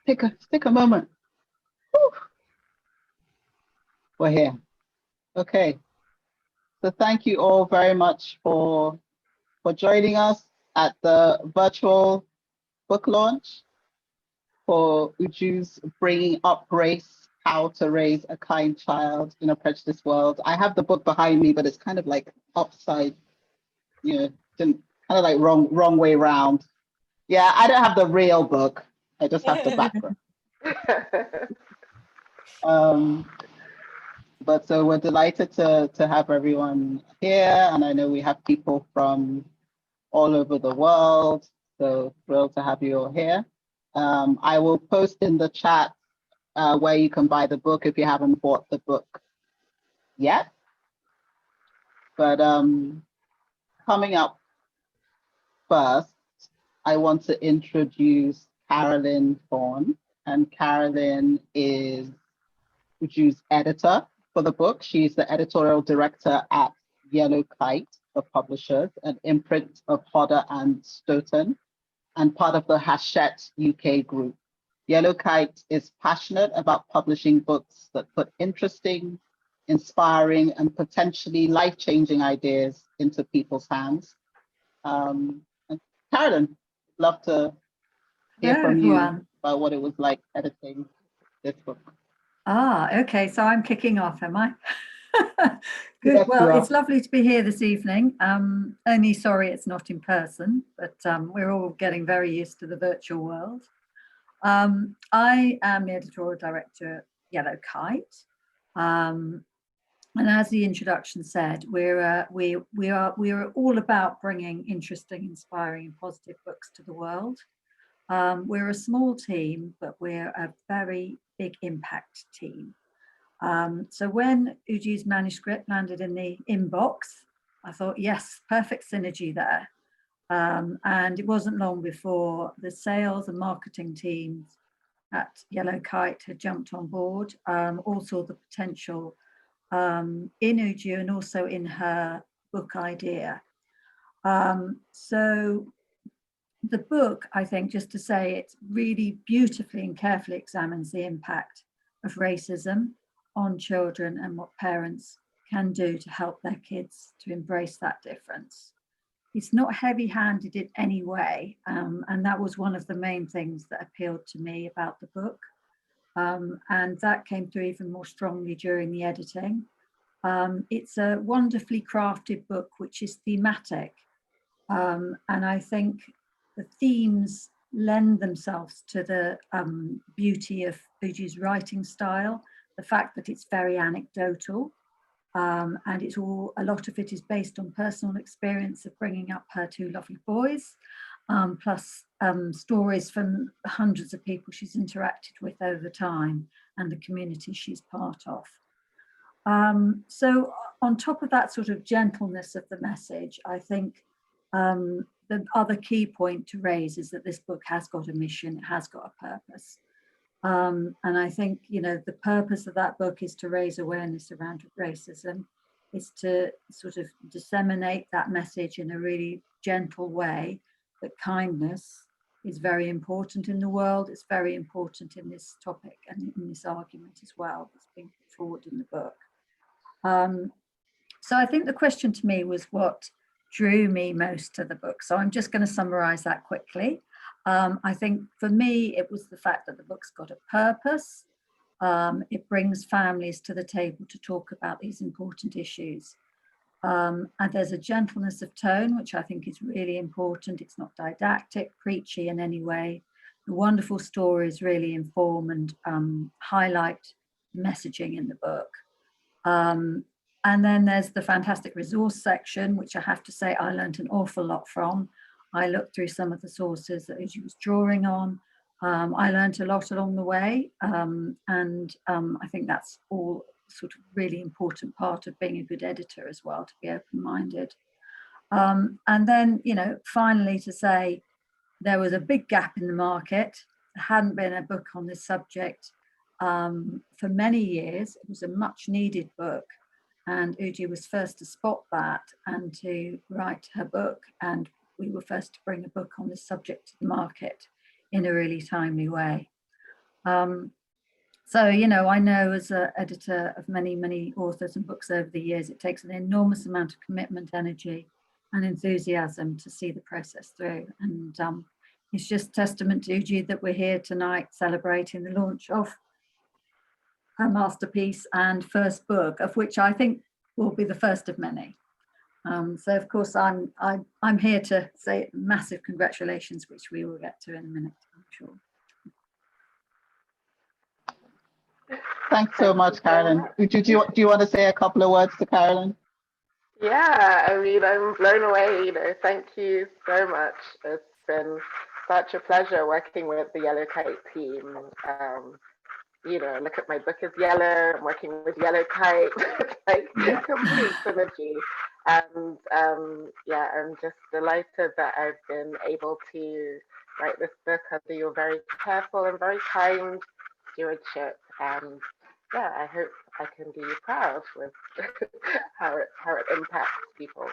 take a moment. Whew. We're here. Okay. So thank you all very much for joining us at the virtual book launch for Uju's Bringing Up Grace, How to Raise a Kind Child in a Prejudiced World. I have the book behind me, but it's kind of like upside, kind of like wrong way around. Yeah, I don't have the real book. I just have the background. But so we're delighted to have everyone here, and I know we have people from all over the world, so thrilled to have you all here. I will post in the chat where you can buy the book if you haven't bought the book yet. But coming up first, I want to introduce Carolyn Thorne, and Carolyn is Uju's editor for the book. She's the editorial director at Yellow Kite, the publishers, an imprint of Hodder and Stoughton, and part of the Hachette UK group. Yellow Kite is passionate about publishing books that put interesting, inspiring, and potentially life-changing ideas into people's hands. And Carolyn, love to hear from you about what it was like editing this book. Okay, so I'm kicking off, am I? Good. Yes, well, it's lovely to be here this evening. Only sorry it's not in person, but we're all getting very used to the virtual world. I am the editorial director at Yellow Kite, and as the introduction said, we are all about bringing interesting, inspiring, and positive books to the world. We're a small team, but we're a very big impact team. So when Uju's manuscript landed in the inbox, I thought, yes, perfect synergy there. And it wasn't long before the sales and marketing teams at Yellow Kite had jumped on board, all saw the potential in Uju and also in her book idea. So the book, I think, just to say, it really beautifully and carefully examines the impact of racism on children and what parents can do to help their kids to embrace that difference. It's not heavy-handed in any way, and that was one of the main things that appealed to me about the book. And that came through even more strongly during the editing. It's a wonderfully crafted book, which is thematic. And I think the themes lend themselves to the beauty of Uju's writing style, the fact that it's very anecdotal, and it's a lot of it is based on personal experience of bringing up her two lovely boys, plus stories from hundreds of people she's interacted with over time and the community she's part of. So on top of that sort of gentleness of the message, I think the other key point to raise is that this book has got a mission, it has got a purpose. And I think, the purpose of that book is to raise awareness around racism, is to sort of disseminate that message in a really gentle way, that kindness is very important in the world. It's very important in this topic and in this argument as well that's being put forward in the book. So I think the question to me was what drew me most to the book. So I'm just going to summarize that quickly. I think for me, it was the fact that the book's got a purpose. It brings families to the table to talk about these important issues. And there's a gentleness of tone, which I think is really important. It's not didactic, preachy in any way. The wonderful stories really inform and highlight the messaging in the book. And then there's the fantastic resource section, which I have to say I learned an awful lot from. I looked through some of the sources that Uju was drawing on. I learned a lot along the way, and I think that's all sort of really important part of being a good editor as well, to be open-minded. And then, finally to say there was a big gap in the market. There hadn't been a book on this subject for many years. It was a much needed book. And Uju was first to spot that and to write her book. And we were first to bring a book on this subject to the market in a really timely way. So, you know, I know as an editor of many, many authors and books over the years, it takes an enormous amount of commitment, energy, and enthusiasm to see the process through. And it's just testament to Uju that we're here tonight celebrating the launch of her masterpiece and first book, of which I think will be the first of many. So of course I'm here to say massive congratulations, which we will get to in a minute, I'm sure. Thanks so much, Carolyn. Do you want to say a couple of words to Carolyn? Yeah, I mean, I'm blown away, you know, thank you so much. It's been such a pleasure working with the Yellow Kite team. You know, look at my book is yellow, I'm working with Yellow Kite, it's like complete synergy. And yeah, I'm just delighted that I've been able to write this book under your very careful and very kind stewardship. And yeah, I hope I can do you proud with how it impacts people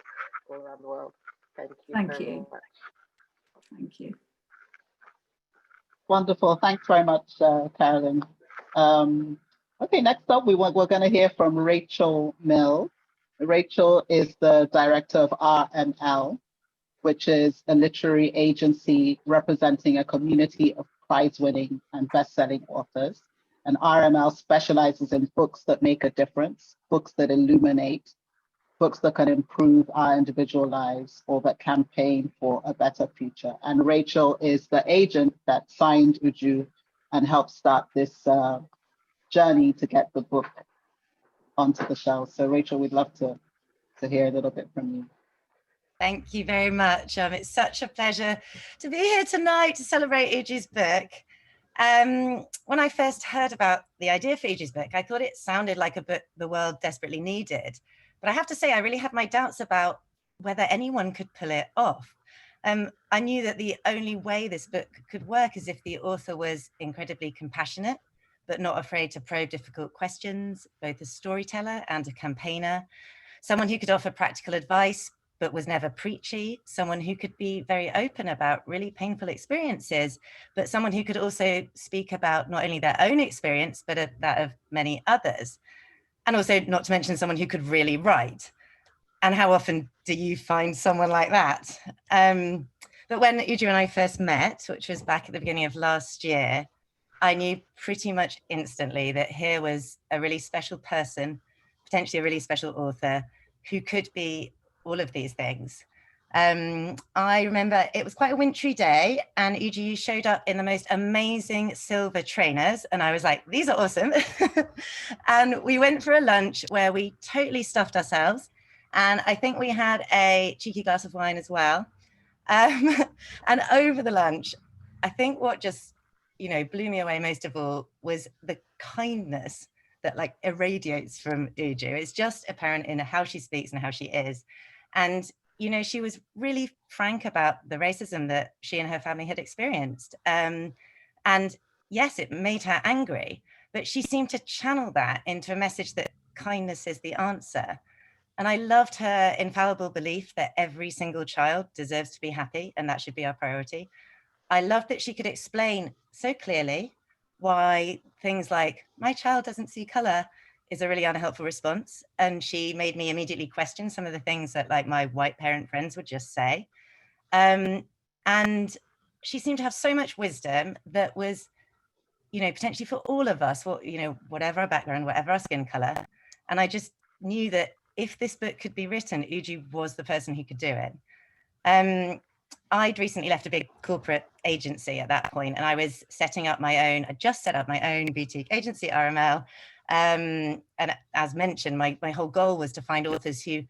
all around the world. Thank you so much. Thank you. Wonderful. Thanks very much, Carolyn. Okay, next up, we're going to hear from Rachel Mill. Rachel is the director of RML, which is a literary agency representing a community of prize-winning and best-selling authors. And RML specializes in books that make a difference, books that illuminate, books that can improve our individual lives or that campaign for a better future. And Rachel is the agent that signed Uju and helped start this journey to get the book onto the shelves. So Rachel, we'd love to hear a little bit from you. Thank you very much. It's such a pleasure to be here tonight to celebrate Uju's book. When I first heard about the idea for Uju's book, I thought it sounded like a book the world desperately needed. But I have to say, I really had my doubts about whether anyone could pull it off. I knew that the only way this book could work is if the author was incredibly compassionate, but not afraid to probe difficult questions, both a storyteller and a campaigner, someone who could offer practical advice, but was never preachy, someone who could be very open about really painful experiences, but someone who could also speak about not only their own experience, but that of many others. And also, not to mention, someone who could really write. And how often do you find someone like that? But when Uju and I first met, which was back at the beginning of last year, I knew pretty much instantly that here was a really special person, potentially a really special author, who could be all of these things. I remember it was quite a wintry day and Uju showed up in the most amazing silver trainers and I was like, these are awesome. And we went for a lunch where we totally stuffed ourselves. And I think we had a cheeky glass of wine as well. And over the lunch, I think what just, you know, blew me away most of all was the kindness that like irradiates from Uju. It's just apparent in how she speaks and how she is. And, you know, she was really frank about the racism that she and her family had experienced. And yes, it made her angry, but she seemed to channel that into a message that kindness is the answer. And I loved her infallible belief that every single child deserves to be happy and that should be our priority. I loved that she could explain so clearly why things like, my child doesn't see color, is a really unhelpful response. And she made me immediately question some of the things that like my white parent friends would just say. And she seemed to have so much wisdom that was, you know, potentially for all of us, you know, whatever our background, whatever our skin color. And I just knew that if this book could be written, Uju was the person who could do it. I'd recently left a big corporate agency at that point, and I was setting up my own, I just set up my own boutique agency, RML. And as mentioned, my whole goal was to find authors who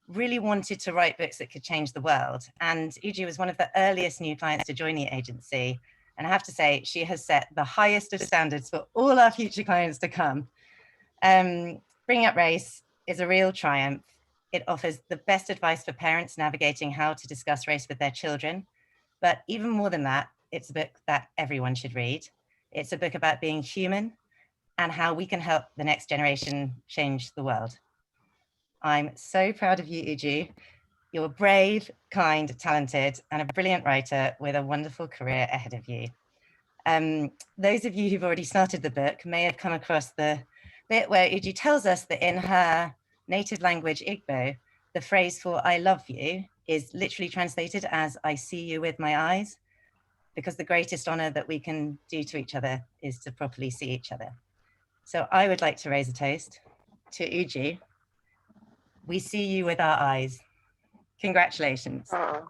really wanted to write books that could change the world. And Uju was one of the earliest new clients to join the agency. And I have to say, she has set the highest of standards for all our future clients to come. Bringing Up Race is a real triumph. It offers the best advice for parents navigating how to discuss race with their children. But even more than that, it's a book that everyone should read. It's a book about being human and how we can help the next generation change the world. I'm so proud of you, Uju. You're brave, kind, talented, and a brilliant writer with a wonderful career ahead of you. Those of you who've already started the book may have come across the bit where Uju tells us that in her native language, Igbo, the phrase for I love you is literally translated as I see you with my eyes, because the greatest honor that we can do to each other is to properly see each other. So I would like to raise a toast to Uju. We see you with our eyes. Congratulations. Oh.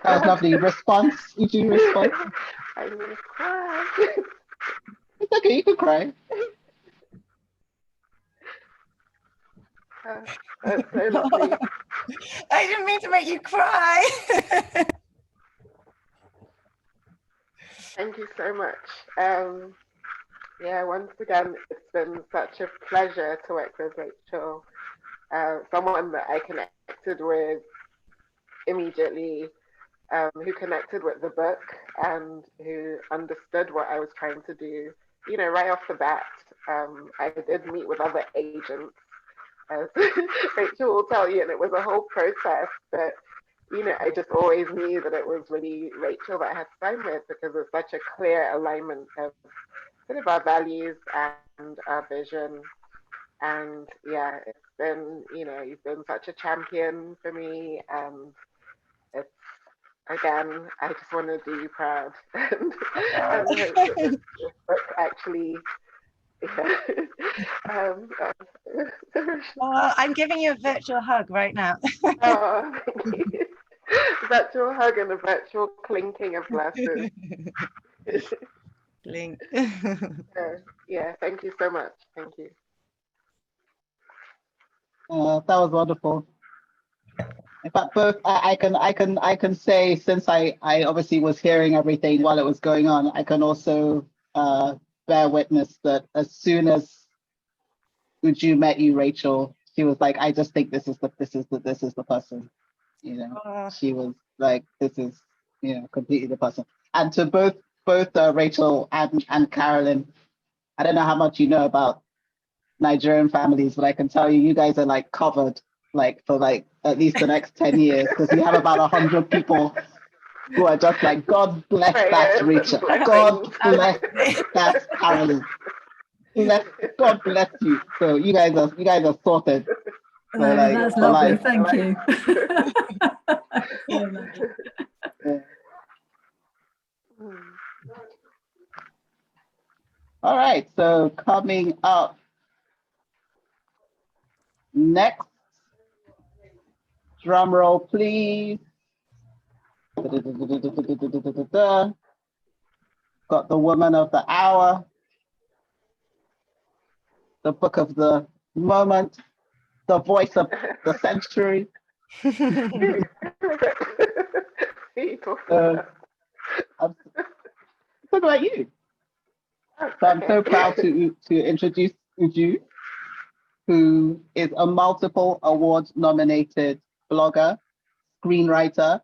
That was lovely. Response? Uju, response? I'm gonna cry. It's okay, you can cry. That's so lovely. I didn't mean to make you cry. Thank you so much. Yeah, once again, it's been such a pleasure to work with Rachel, someone that I connected with immediately, who connected with the book and who understood what I was trying to do. You know, right off the bat, I did meet with other agents, as Rachel will tell you, and it was a whole process, but you know, I just always knew that it was really Rachel that I had to sign with, because there's such a clear alignment of sort of our values and our vision. And yeah, it's been, you know, you've been such a champion for me, and it's, again, I just want to do you proud and hope that this book actually, yeah. I'm giving you a virtual hug right now. Oh, thank you. Virtual hug and a virtual clinking of glasses. Blink. Yeah, thank you so much. Thank you. That was wonderful. In fact, both I can say, since I obviously was hearing everything while it was going on, I can also bear witness that as soon as Uju met you, Rachel, she was like, I just think this is the person. You know, she was like, this is, you know, completely the person. And to both Rachel and Carolyn, I don't know how much you know about Nigerian families, but I can tell you, you guys are like covered like for like at least the next 10 years, because we have about 100 people who are just like, God bless that Rachel, God bless that Carolyn, God bless you. So you guys are sorted. So like, that's for lovely. life. Thank you. Yeah. All right, so coming up next, drum roll, please. Got the woman of the hour, the book of the moment, the voice of the century. I'm talking about you. So I'm so proud to introduce Uju, who is a multiple award-nominated blogger, screenwriter,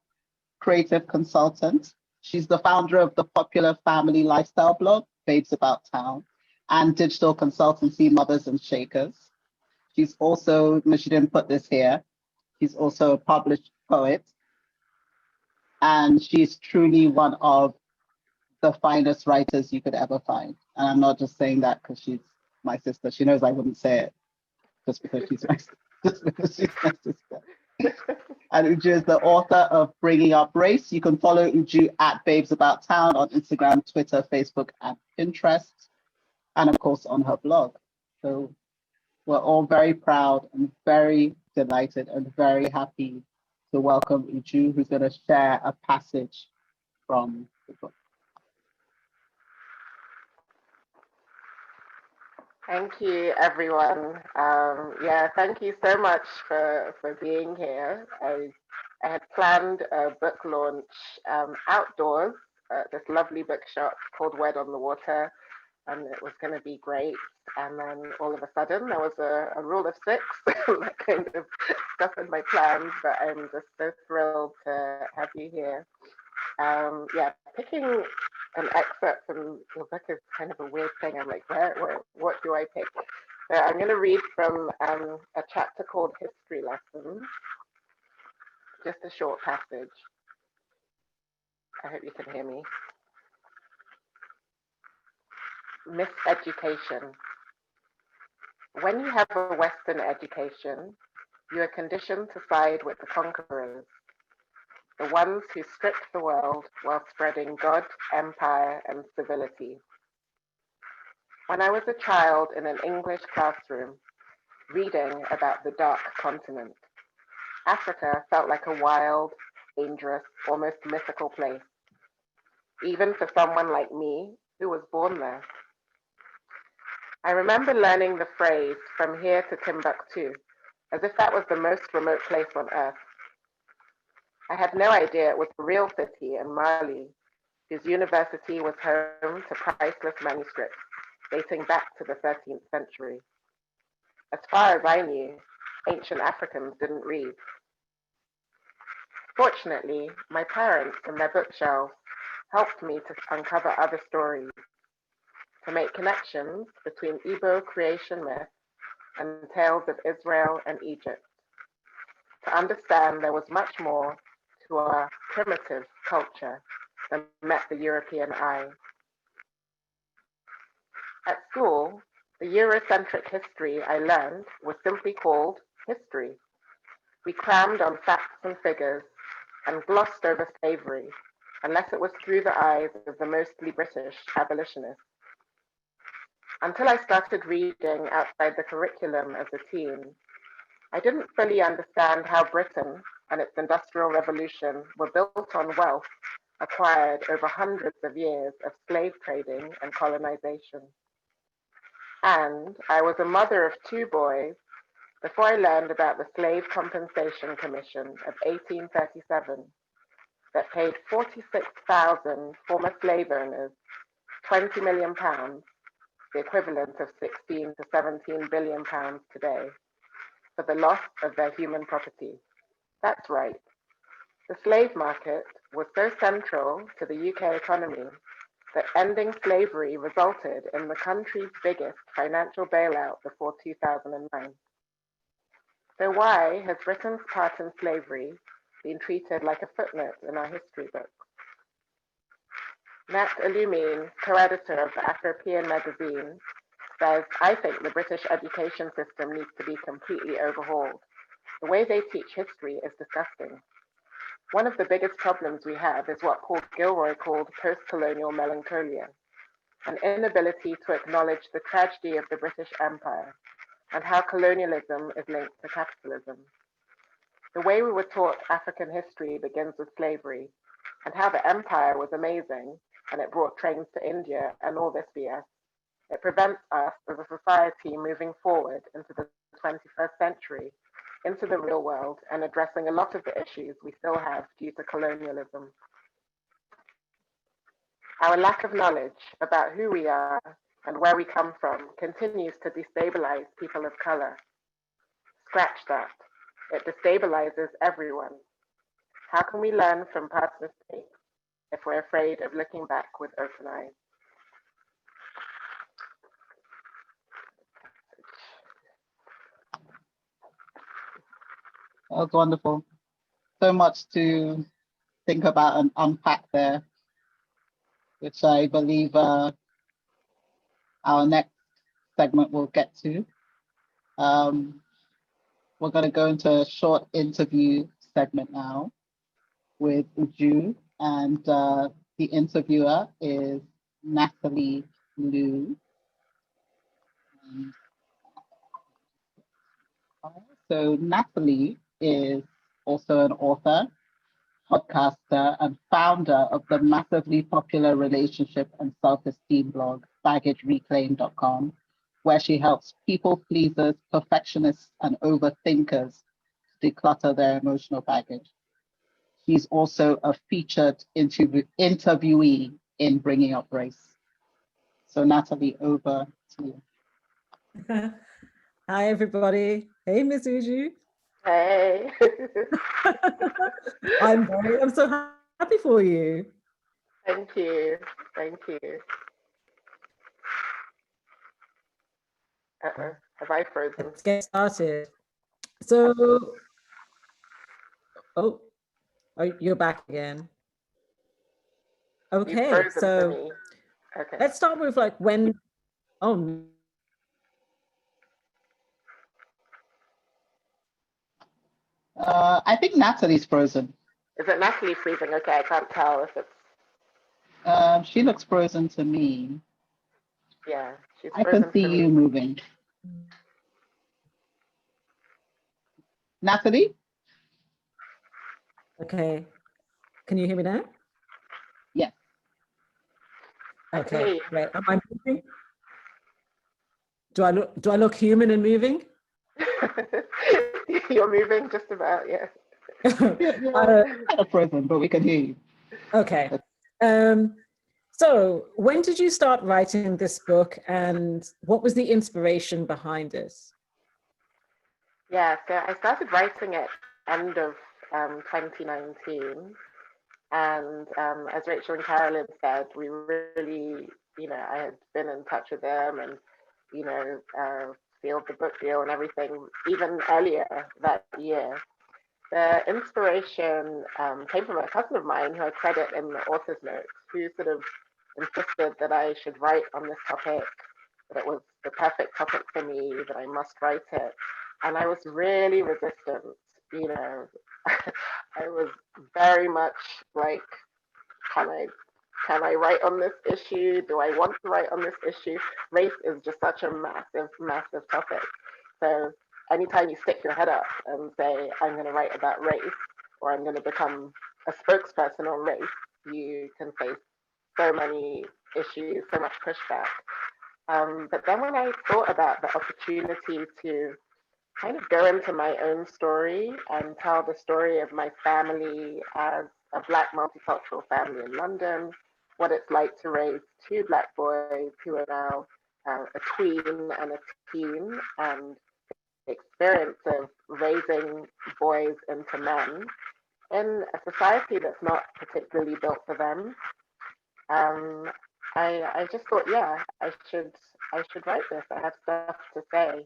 creative consultant. She's the founder of the popular family lifestyle blog, Babes About Town, and digital consultancy Mothers and Shakers. She's also, no, she didn't put this here, she's also a published poet. And she's truly one of the finest writers you could ever find. And I'm not just saying that because she's my sister. She knows I wouldn't say it just because she's my sister. And Uju is the author of Bringing Up Race. You can follow Uju at Babes About Town on Instagram, Twitter, Facebook, and Pinterest, and of course on her blog. So we're all very proud and very delighted and very happy to welcome Uju, who's going to share a passage from the book. Thank you, everyone. Yeah, thank you so much for being here. I had planned a book launch outdoors at this lovely bookshop called Word on the Water, and it was going to be great. And then all of a sudden, there was a rule of 6 that kind of scuppered my plans, but I'm just so thrilled to have you here. Yeah, picking an excerpt from your book is kind of a weird thing. I'm like, what do I pick? So I'm going to read from a chapter called History Lessons. just a short passage. I hope you can hear me. Miseducation. When you have a Western education, you are conditioned to side with the conquerors, the ones who stripped the world while spreading God, empire, and civility. When I was a child in an English classroom, reading about the Dark Continent, Africa felt like a wild, dangerous, almost mythical place, even for someone like me who was born there. I remember learning the phrase "from here to Timbuktu" as if that was the most remote place on earth. I had no idea it was a real city in Mali, whose university was home to priceless manuscripts dating back to the 13th century. As far as I knew, ancient Africans didn't read. Fortunately, my parents and their bookshelves helped me to uncover other stories, to make connections between Igbo creation myth and tales of Israel and Egypt, to understand there was much more to our primitive culture than met the European eye. At school, the Eurocentric history I learned was simply called history. We crammed on facts and figures and glossed over slavery, unless it was through the eyes of the mostly British abolitionists. Until I started reading outside the curriculum as a teen, I didn't fully understand how Britain and its Industrial Revolution were built on wealth acquired over hundreds of years of slave trading and colonization. And I was a mother of 2 boys before I learned about the Slave Compensation Commission of 1837 that paid 46,000 former slave owners £20 million, the equivalent of 16 to 17 billion pounds today, for the loss of their human property. That's right. The slave market was so central to the UK economy that ending slavery resulted in the country's biggest financial bailout before 2009. So why has Britain's part in slavery been treated like a footnote in our history books? Natalie Lue, co-editor of the Afropean magazine, says, "I think the British education system needs to be completely overhauled. The way they teach history is disgusting. One of the biggest problems we have is what Paul Gilroy called post-colonial melancholia, an inability to acknowledge the tragedy of the British Empire and how colonialism is linked to capitalism. The way we were taught African history begins with slavery, and how the empire was amazing and it brought trains to India and all this BS. It prevents us as a society moving forward into the 21st century, into the real world, and addressing a lot of the issues we still have due to colonialism. Our lack of knowledge about who we are and where we come from continues to destabilize people of color. Scratch that. It destabilizes everyone. How can we learn from past mistakes if we're afraid of looking back with open eyes?" That was wonderful. So much to think about and unpack there, which I believe our next segment will get to. We're going to go into a short interview segment now with Uju, and the interviewer is Natalie Lue. So Natalie is also an author, podcaster, and founder of the massively popular relationship and self-esteem blog, baggagereclaim.com, where she helps people pleasers, perfectionists, and overthinkers declutter their emotional baggage. She's also a featured interviewee in Bringing Up Race. So Natalie, over to you. Hi, everybody. Hey, Miss Uju. Hey. I'm so happy for you. Thank you. Thank you. Uh-oh, have I frozen? Let's get started. So, oh, Oh, you're back again. You've Okay, frozen for so me. Okay. let's start with like when, oh, I think Natalie's frozen. Is it Natalie freezing? Okay, I can't tell if it's, She looks frozen to me. yeah, she's I frozen can see for you me. moving. Natalie? okay. Can you hear me now? Yes. I can hear Okay, you. great. Am I moving? Do I look human and moving? You're moving just about, yeah. You're kind of frozen, but we can hear you. Okay. So when did you start writing this book and what was the inspiration behind it? Yeah, so I started writing it end of 2019. And as Rachel and Carolyn said, we really, I had been in touch with them and, sealed the book deal and everything even earlier that year. The inspiration came from a cousin of mine who I credit in the author's notes, who sort of insisted that I should write on this topic, that it was the perfect topic for me, that I must write it. And I was really resistant, I was very much like, can I write on this issue? Do I want to write on this issue? Race is just such a massive, massive topic. So anytime you stick your head up and say, I'm going to write about race, or I'm going to become a spokesperson on race, you can face so many issues, so much pushback. But then when I thought about the opportunity to kind of go into my own story and tell the story of my family as a Black multicultural family in London, what it's like to raise two Black boys who are now a tween and a teen, and the experience of raising boys into men in a society that's not particularly built for them. Um, I just thought, yeah, I should write this. I have stuff to say.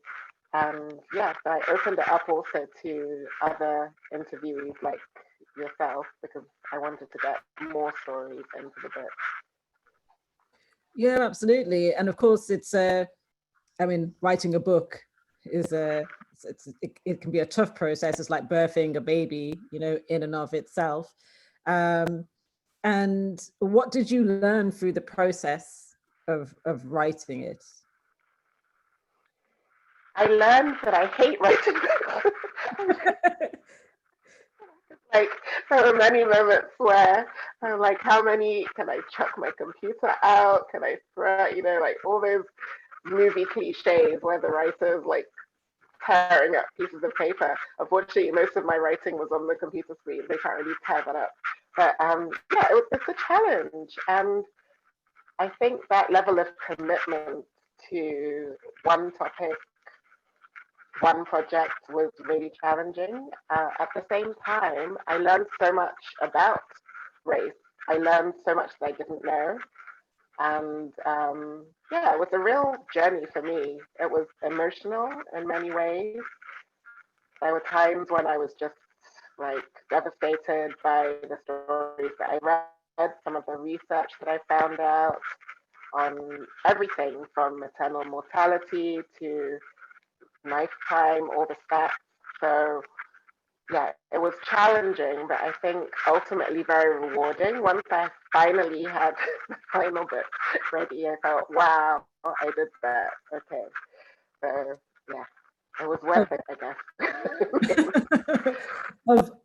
And yeah, so I opened it up also to other interviewees like yourself because I wanted to get more stories into the book. Yeah, absolutely. And of course, writing a book is it can be a tough process. It's like birthing a baby, in and of itself. And what did you learn through the process of writing it? I learned that I hate writing books. Like there were many moments where I'm like, how many can I chuck my computer out? Can I throw, like all those movie cliches where the writer's like tearing up pieces of paper. Unfortunately, most of my writing was on the computer screen. They can't really tear that up. But yeah, it's a challenge. And I think that level of commitment to one topic, one project was really challenging. At the same time, I learned so much about race. I learned so much that I didn't know. And yeah, it was a real journey for me. It was emotional in many ways. There were times when I was just like devastated by the stories that I read, some of the research that I found out on everything from maternal mortality to knife crime, all the stats. So yeah, it was challenging, but I think ultimately very rewarding. Once I finally had the final book ready, I felt, wow, I did that. Okay. So yeah, it was worth it, I guess.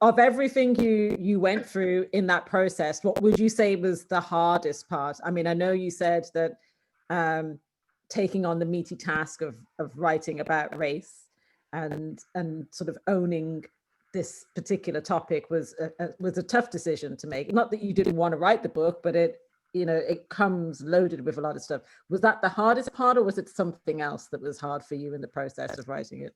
Of everything you went through in that process, what would you say was the hardest part? I mean, I know you said that taking on the meaty task of writing about race and sort of owning this particular topic was a tough decision to make. Not that you didn't want to write the book, but it comes loaded with a lot of stuff. Was that the hardest part, or was it something else that was hard for you in the process of writing it?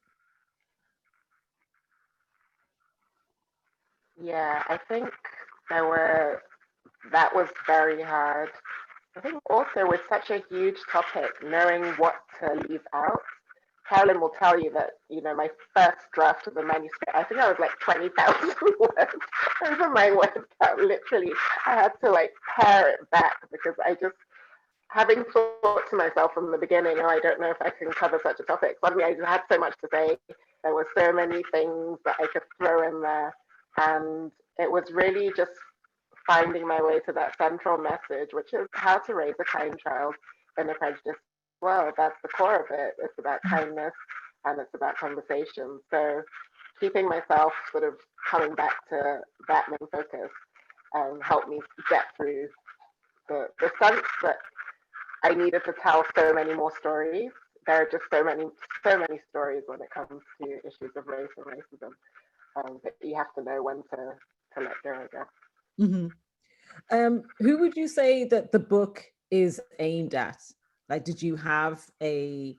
Yeah, I think that was very hard. I think also with such a huge topic, knowing what to leave out Carolyn will tell you that, my first draft of the manuscript, I think I was like 20,000 words over my word count. Literally, I had to like pare it back because I just, having thought to myself from the beginning, oh, I don't know if I can cover such a topic. Suddenly I just had so much to say. There were so many things that I could throw in there. And it was really just finding my way to that central message, which is how to raise a kind child in a prejudiced world. That's the core of it. It's about kindness and it's about conversation. So keeping myself sort of coming back to that main focus helped me get through the sense that I needed to tell so many more stories. There are just so many stories when it comes to issues of race and racism that you have to know when to let go, I guess. Mm-hmm. Who would you say that the book is aimed at? Like, did you have a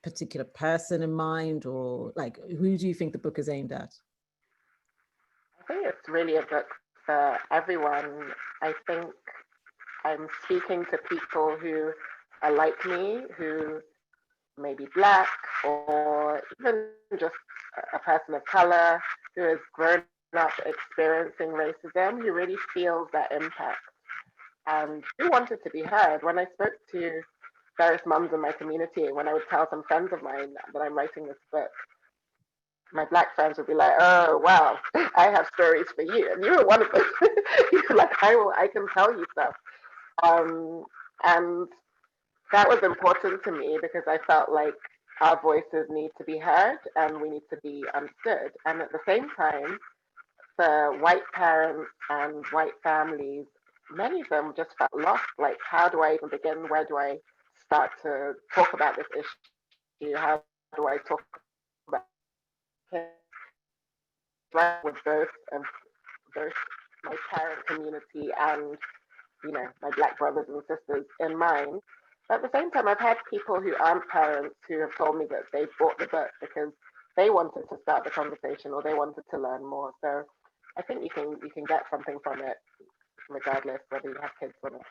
particular person in mind, or like, who do you think the book is aimed at? I think it's really a book for everyone. I think I'm speaking to people who are like me, who may be Black or even just a person of color who has grown up experiencing racism, who really feels that impact and who wanted to be heard. When I spoke to various mums in my community, when I would tell some friends of mine that I'm writing this book, my Black friends would be like, oh, wow, I have stories for you. And you were one of them. You're like, I can tell you stuff. And that was important to me because I felt like our voices need to be heard and we need to be understood. And at the same time, for white parents and white families, many of them just felt lost. Like, how do I even begin? Where do I start to talk about this issue? How do I talk about it with both my parent community and my Black brothers and sisters in mind? But at the same time, I've had people who aren't parents who have told me that they bought the book because they wanted to start the conversation or they wanted to learn more. So I think you can get something from it regardless whether you have kids or not.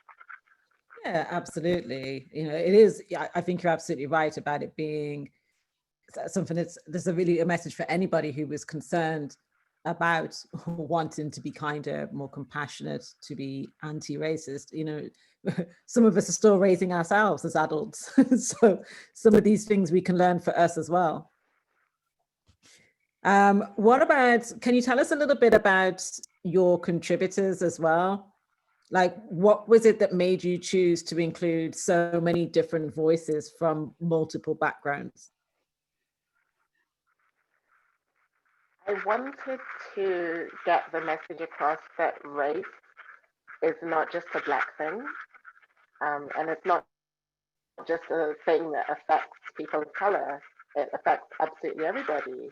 Yeah, absolutely. It is. I think you're absolutely right about it being something there's a message for anybody who was concerned about wanting to be kinder, more compassionate, to be anti-racist. Some of us are still raising ourselves as adults. So some of these things we can learn for us as well. What about, can you tell us a little bit about your contributors as well? Like, what was it that made you choose to include so many different voices from multiple backgrounds? I wanted to get the message across that race is not just a Black thing, and it's not just a thing that affects people of color. It affects absolutely everybody.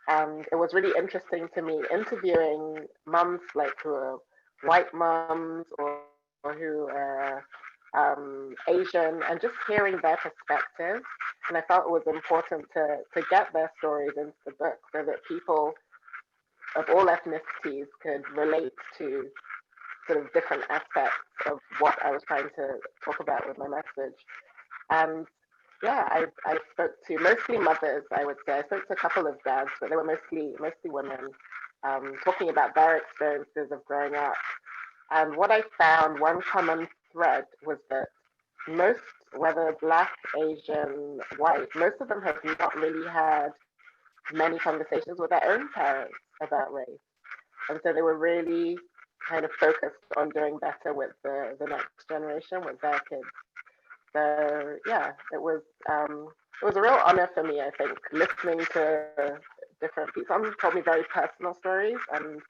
And it was really interesting to me interviewing mums like who are white mums or who are Asian, and just hearing their perspectives. And I felt it was important to get their stories into the book so that people of all ethnicities could relate to sort of different aspects of what I was trying to talk about with my message. And yeah, I spoke to mostly mothers, I would say. I spoke to a couple of dads, but they were mostly women, talking about their experiences of growing up. And what I found, one common thread was that most, whether Black, Asian, white, most of them have not really had many conversations with their own parents about race. And so they were really kind of focused on doing better with the next generation, with their kids. So yeah, it was a real honor for me, I think, listening to different people. Some told me very personal stories and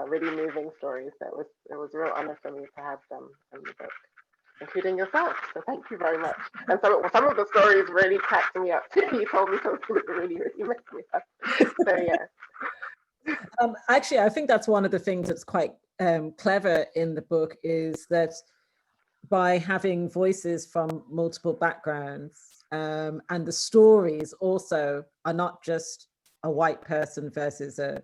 really moving stories. So it was a real honor for me to have them in the book, including yourself. So thank you very much. And so some of the stories really cracked me up too. You told me something that really made me laugh. So yeah. Actually, I think that's one of the things that's quite clever in the book is that by having voices from multiple backgrounds, and the stories also are not just a white person versus a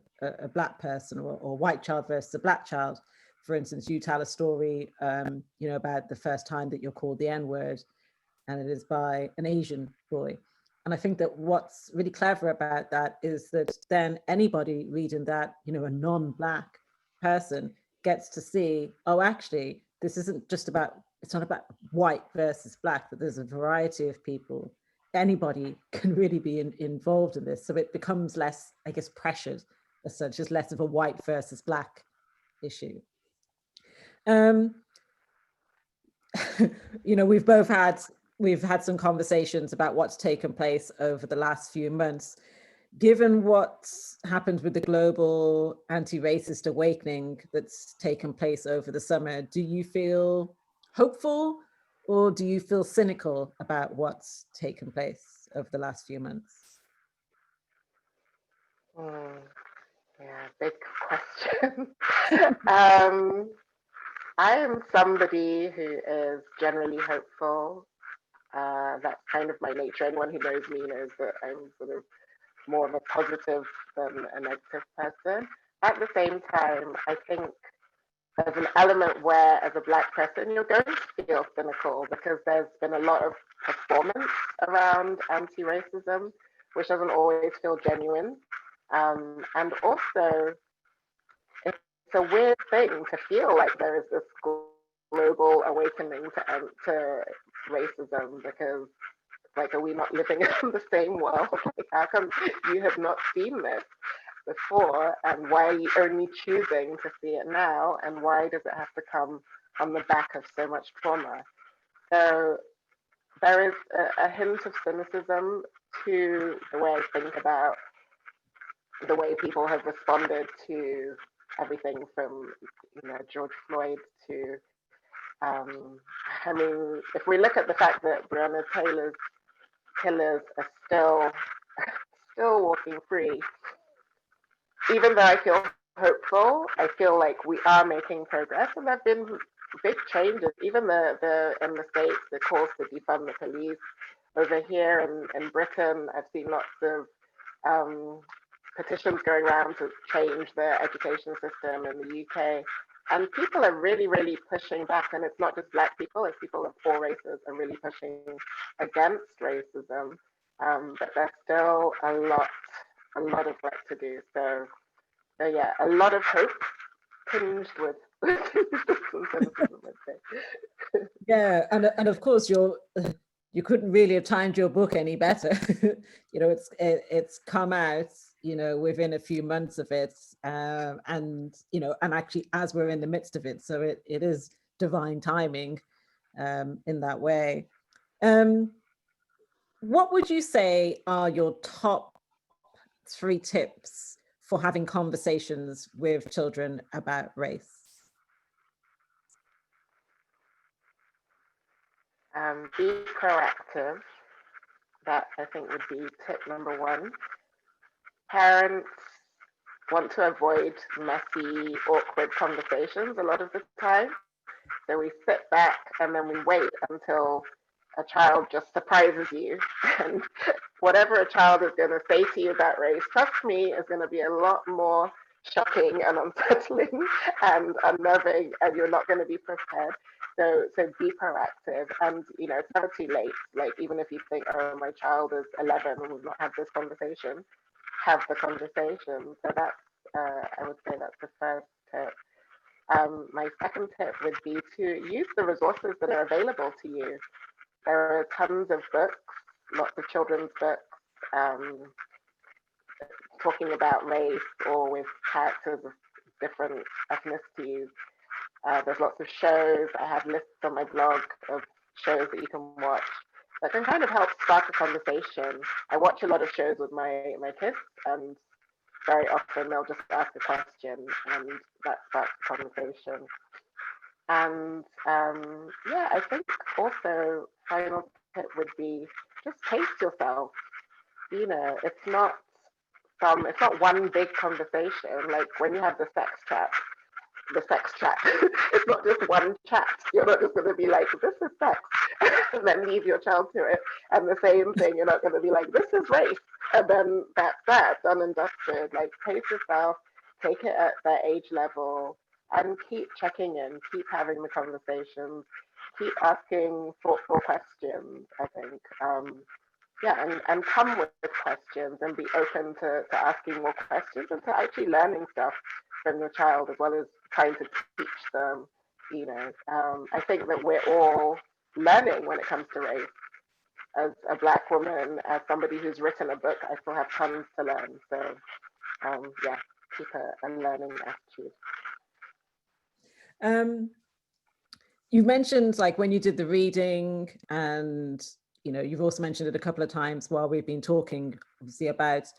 Black person, or white child versus a Black child. For instance, you tell a story, about the first time that you're called the N-word, and it is by an Asian boy. And I think that what's really clever about that is that then anybody reading that, you know, a non-Black person gets to see, oh, actually, this isn't just about, it's not about white versus Black, but there's a variety of people. Anybody can really be involved in this. So it becomes less, I guess, pressured as such, just less of a white versus Black issue. You know, we've had some conversations about what's taken place over the last few months. Given what's happened with the global anti-racist awakening that's taken place over the summer, do you feel hopeful or do you feel cynical about what's taken place over the last few months? Yeah, big question. I am somebody who is generally hopeful. That's kind of my nature. Anyone who knows me knows that I'm sort of more of a positive than a negative person. At the same time, I think there's an element where, as a Black person, you're going to feel cynical because there's been a lot of performance around anti-racism, which doesn't always feel genuine. And also, it's a weird thing to feel like there is this global awakening to racism because, like, are we not living in the same world? Like, how come you have not seen this before, and why are you only choosing to see it now, and why does it have to come on the back of so much trauma? So there is a hint of cynicism to the way I think about the way people have responded to everything from, you know, George Floyd to, I mean, if we look at the fact that Breonna Taylor's killers are still walking free, even though I feel hopeful, I feel like we are making progress, and there've been big changes. Even the in the States, the calls to defund the police. Over here in Britain, I've seen lots of petitions going around to change the education system in the UK. And people are really, really pushing back. And it's not just Black people, it's people of all races are really pushing against racism. But there's still a lot of work to do. So yeah, a lot of hope tinged with some cynicism, I'd say. Yeah, and of course you couldn't really have timed your book any better. You know, it's come out, you know, within a few months of it, and you know, and actually as we're in the midst of it, so it is divine timing in that way. What would you say are your top 3 tips for having conversations with children about race? Be proactive. That, I think, would be tip number 1. Parents want to avoid messy, awkward conversations a lot of the time. So we sit back and then we wait until a child just surprises you. And whatever a child is going to say to you about race, trust me, is going to be a lot more shocking and unsettling and unnerving, and you're not going to be prepared. So be proactive, and you know, it's never too late. Like, even if you think, oh, my child is 11 and we've not had this conversation, have the conversation. So that's, I would say that's the first tip. My second tip would be to use the resources that are available to you. There are tons of books, lots of children's books, talking about race or with characters of different ethnicities. There's lots of shows. I have lists on my blog of shows that you can watch that can kind of help spark a conversation. I watch a lot of shows with my kids, and very often they'll just ask a question, and that sparks a conversation. And yeah, I think also final tip would be just pace yourself. You know, it's not one big conversation. Like when you have the sex chat, it's not just one chat. You're not just going to be like, this is sex, and then leave your child to it. And the same thing, you're not going to be like, this is race, and then that's that, done and dusted. Like, pace yourself, take it at their age level, and keep checking in, keep having the conversations, keep asking thoughtful questions, I think. and come with questions and be open to asking more questions and to actually learning stuff from your child as well as trying to teach them. I think that we're all learning when it comes to race. As a Black woman, as somebody who's written a book, I still have tons to learn. So, keep a learning attitude. You mentioned like when you did the reading, and you've also mentioned it a couple of times while we've been talking, obviously, about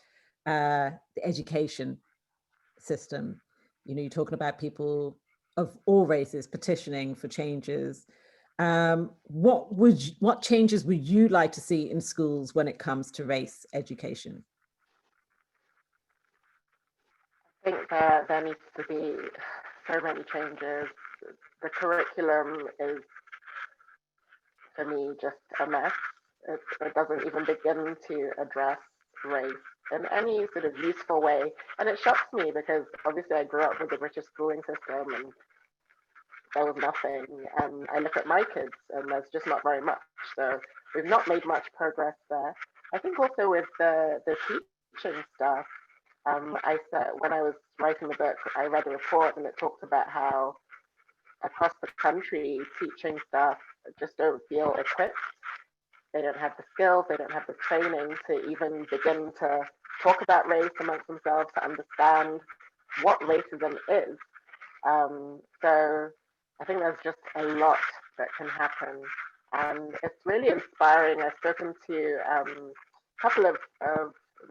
the education system. You're talking about people of all races petitioning for changes. What changes would you like to see in schools when it comes to race education? I think there needs to be so many changes. The curriculum is, for me, just a mess. It doesn't even begin to address race in any sort of useful way. And it shocks me because obviously I grew up with the British schooling system and there was nothing. And I look at my kids and there's just not very much. So we've not made much progress there. I think also with the teaching stuff, I said when I was writing the book, I read a report and it talked about how across the country, teaching staff just don't feel equipped. They don't have the skills, they don't have the training to even begin to talk about race amongst themselves, to understand what racism is. So I think there's just a lot that can happen. And it's really inspiring. I've spoken to a couple of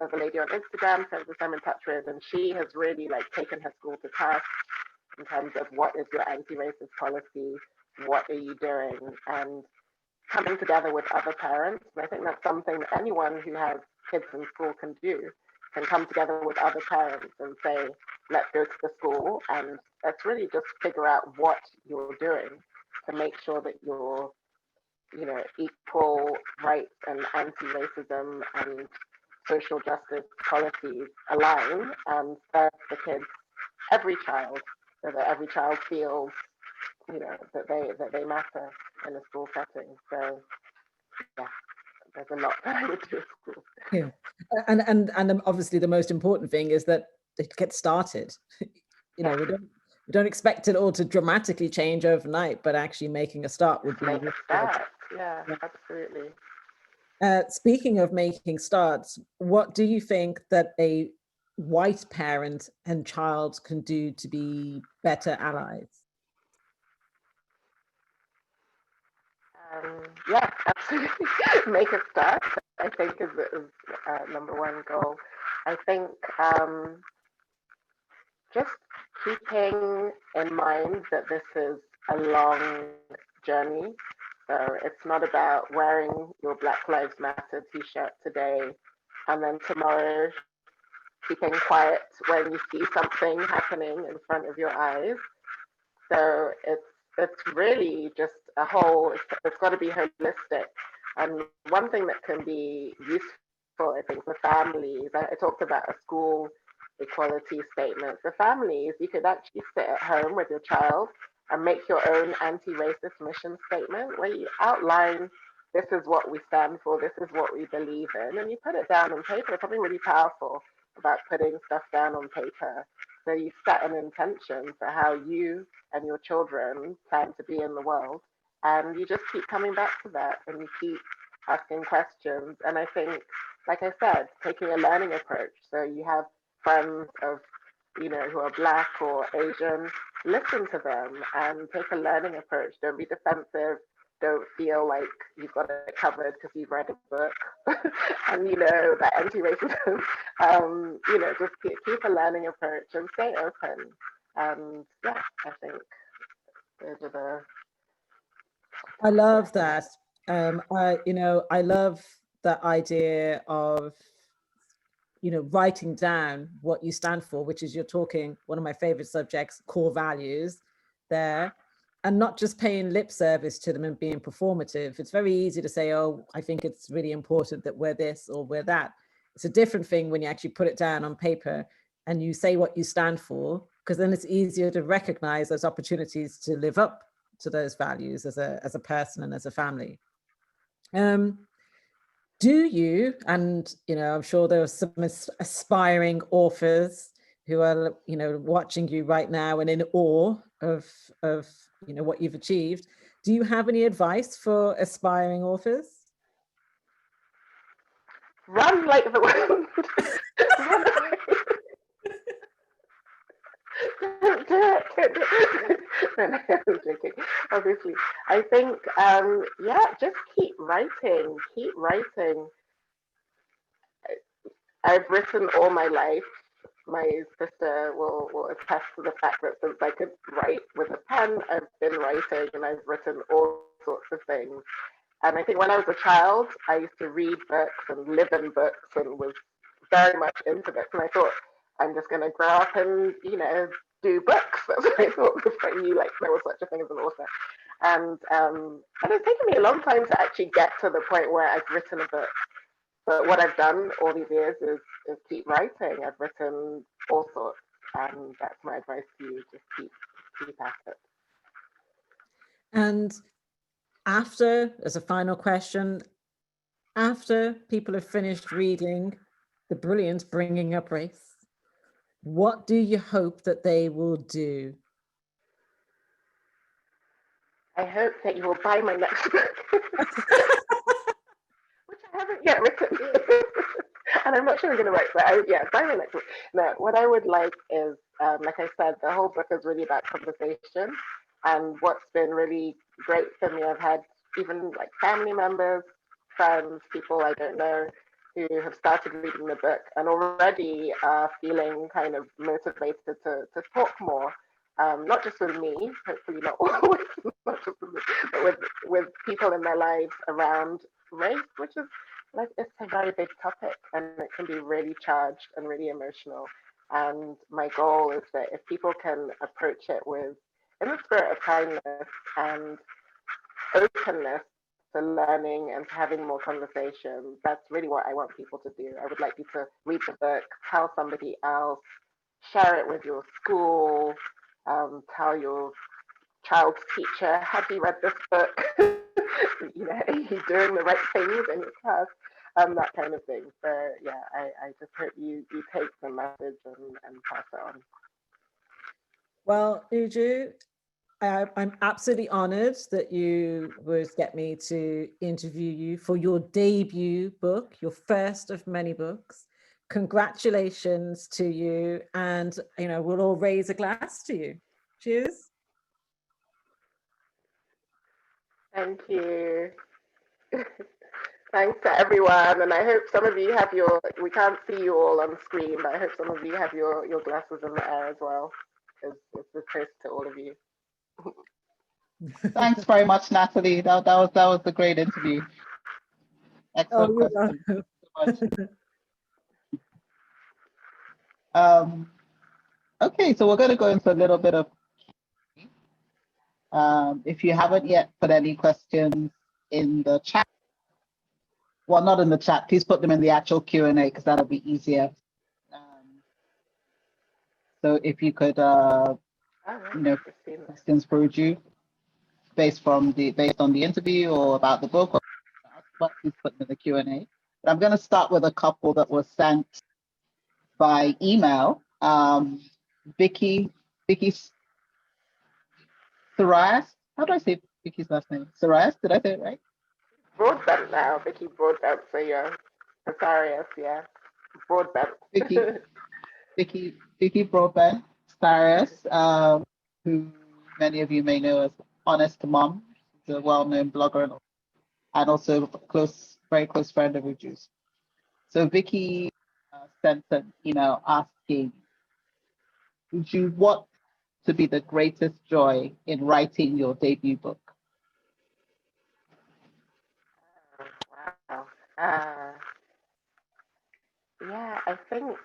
there's a lady on Instagram, friends that I'm in touch with, and she has really taken her school to task in terms of what is your anti-racist policy, what are you doing, and coming together with other parents. And I think that's something that anyone who has kids in school can do, can come together with other parents and say, let's go to the school and let's really just figure out what you're doing to make sure that you're, equal rights and anti-racism and social justice policies align and serve the kids, every child, so that every child feels, that they matter in a school setting. So, yeah, there's a lot that I would do at school. Yeah, and obviously the most important thing is that it gets started. We don't expect it all to dramatically change overnight, but actually making a start would be. Make a start. Yeah, absolutely. Speaking of making starts, what do you think that a white parent and child can do to be better allies? Yeah, absolutely. Make a start, I think, is number one goal. I think just keeping in mind that this is a long journey. So it's not about wearing your Black Lives Matter t-shirt today and then tomorrow keeping quiet when you see something happening in front of your eyes. So it's really just a whole, it's got to be holistic. And one thing that can be useful, I think, for families, I talked about a school equality statement. For families, you could actually sit at home with your child and make your own anti-racist mission statement where you outline, this is what we stand for, this is what we believe in, and you put it down on paper. Something really powerful about putting stuff down on paper. So you set an intention for how you and your children plan to be in the world, and you just keep coming back to that and you keep asking questions. And I think, like I said, taking a learning approach. So you have friends of, who are Black or Asian, listen to them and take a learning approach. Don't be defensive. Don't feel like you've got it covered because you've read a book and that anti-racism. Just keep a learning approach and stay open. And yeah, I think those are I love that. I love the idea of writing down what you stand for, which is, you're talking one of my favorite subjects, core values there, and not just paying lip service to them and being performative. It's very easy to say, oh, I think it's really important that we're this or we're that. It's a different thing when you actually put it down on paper and you say what you stand for, because then it's easier to recognize those opportunities to live up to those values as a person and as a family. do you, and I'm sure there are some aspiring authors who are watching you right now and in awe of what you've achieved. Do you have any advice for aspiring authors? Run like the wind. Run away. Don't do it. Don't do it. No, I'm joking. Obviously, I think just keep writing. Keep writing. I've written all my life. My sister will attest to the fact that since I could write with a pen, I've been writing and I've written all sorts of things. And I think when I was a child, I used to read books and live in books and was very much into books. And I thought, I'm just going to grow up and, do books. That's what I thought before I knew there was such a thing as an author. And it's taken me a long time to actually get to the point where I've written a book. But what I've done all these years is keep writing. I've written all sorts, and that's my advice to you. Just keep at it. And after, as a final question, after people have finished reading the brilliant Bringing Up Race, what do you hope that they will do? I hope that you will buy my next book. Which I haven't yet written. And I'm not sure I'm going to write, but buy my next book. No, what I would like is, like I said, the whole book is really about conversation. And what's been really great for me, I've had even family members, friends, people I don't know, who have started reading the book and already are feeling kind of motivated to talk more. Not just with me, hopefully not always, not just with me, but with people in their lives around race, which is it's a very big topic and it can be really charged and really emotional. And my goal is that if people can approach it in the spirit of kindness and openness to learning and to having more conversations, that's really what I want people to do. I would like you to read the book, tell somebody else, share it with your school, tell your child's teacher, have you read this book? Are you doing the right things in your class? That kind of thing. So I just hope you take the message and pass it on. Well, Uju, I'm absolutely honored that you would get me to interview you for your debut book, your first of many books. Congratulations to you, and we'll all raise a glass to you. Cheers. Thank you. Thanks to everyone, and I hope some of you have we can't see you all on screen, but I hope some of you have your glasses in the air as well. It's a toast to all of you. Thanks very much, Natalie. That was a great interview. Excellent question. Okay, so we're going to go into a little bit of. If you haven't yet put any questions in the chat, well, not in the chat, please put them in the actual Q&A because that'll be easier. So if you could, questions for Uju based on the interview or about the book, please put them in the Q&A. But I'm going to start with a couple that were sent by email. Vicky Sarias. How do I say Vicky's last name? Sarias, did I say it right? Broadbent now, Vicky Broadbent. So yeah, Sarias, yeah, Broadbent. Vicky Broadbent Sarias, who many of you may know as Honest Mom, the well-known blogger and also very close friend of Uju's. So Vicky sent an email asking Uju what to be the greatest joy in writing your debut book. Wow. Yeah, I think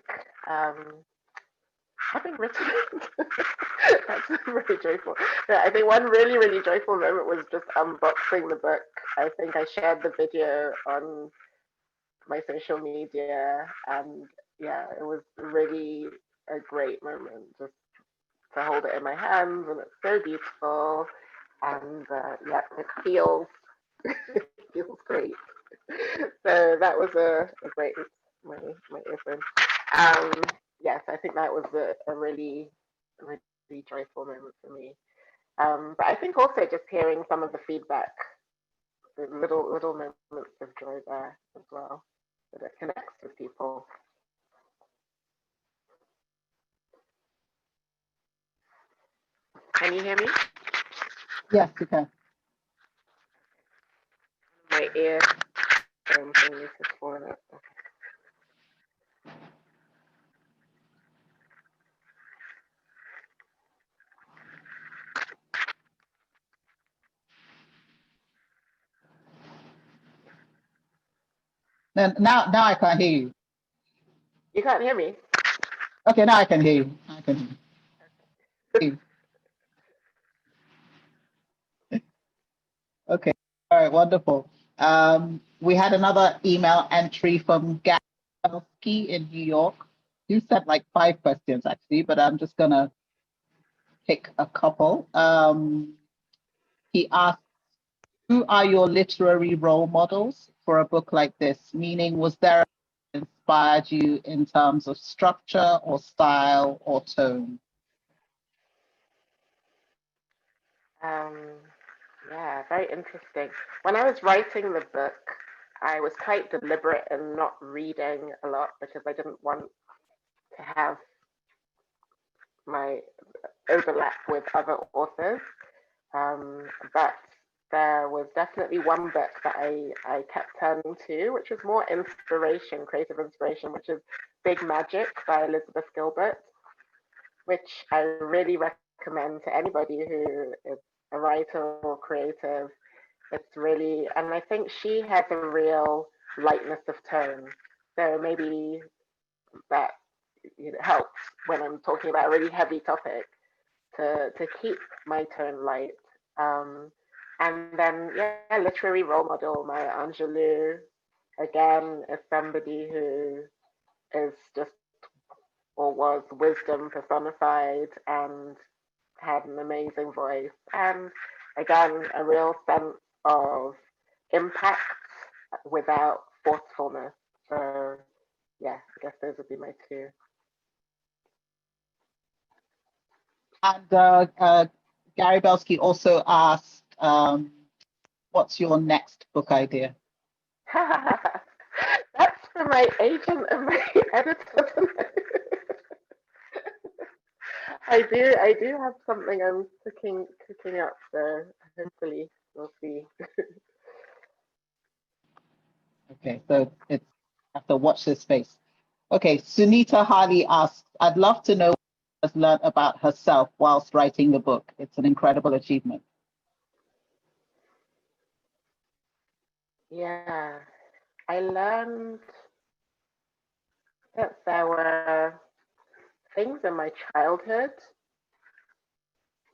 having written it, that's very joyful. Yeah, I think one really, really joyful moment was just unboxing the book. I think I shared the video on my social media, and yeah, it was really a great moment just to hold it in my hands, and it's so beautiful, and it feels it feels great. So that was a great, my earphone. Yes, I think that was a really, really joyful moment for me. But I think also just hearing some of the feedback, the little moments of joy there as well, that it connects with people. Can you hear me? Yes, you can. My ear thing is just falling out. Now I can't hear you. You can't hear me? Okay, now I can hear you. I can hear you. Okay, all right, wonderful. We had another email entry from Gary in New York. You sent like 5 questions actually, but I'm just gonna pick a couple. He asked, who are your literary role models for a book like this? Meaning, was there inspired you in terms of structure or style or tone? Yeah, very interesting. When I was writing the book, I was quite deliberate in not reading a lot because I didn't want to have my overlap with other authors. But there was definitely one book that I kept turning to, which was more inspiration, creative inspiration, which is Big Magic by Elizabeth Gilbert, which I really recommend to anybody who is a writer or creative. It's really, and I think she has a real lightness of tone. So maybe that helps when I'm talking about a really heavy topic to keep my tone light. And then, yeah, literary role model, Maya Angelou, again, is somebody who is just, or was wisdom personified and had an amazing voice. And again, a real sense of impact without forcefulness. So, yeah, I guess those would be my 2. And Gary Belsky also asked, what's your next book idea? That's for my agent and my editor to know. I do have something I'm cooking up, so hopefully we'll see. Okay, so it's have to watch this space. Okay, Sunita Harley asks, I'd love to know what she has learned about herself whilst writing the book. It's an incredible achievement. Yeah, I learned that there were things in my childhood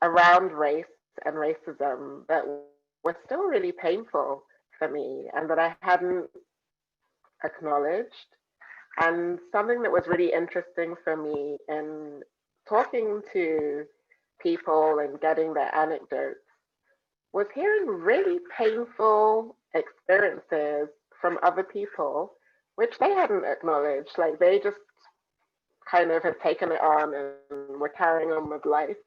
around race and racism that were still really painful for me and that I hadn't acknowledged. And something that was really interesting for me in talking to people and getting their anecdotes was hearing really painful experiences from other people, which they hadn't acknowledged. Like they just kind of had taken it on and were carrying on with life.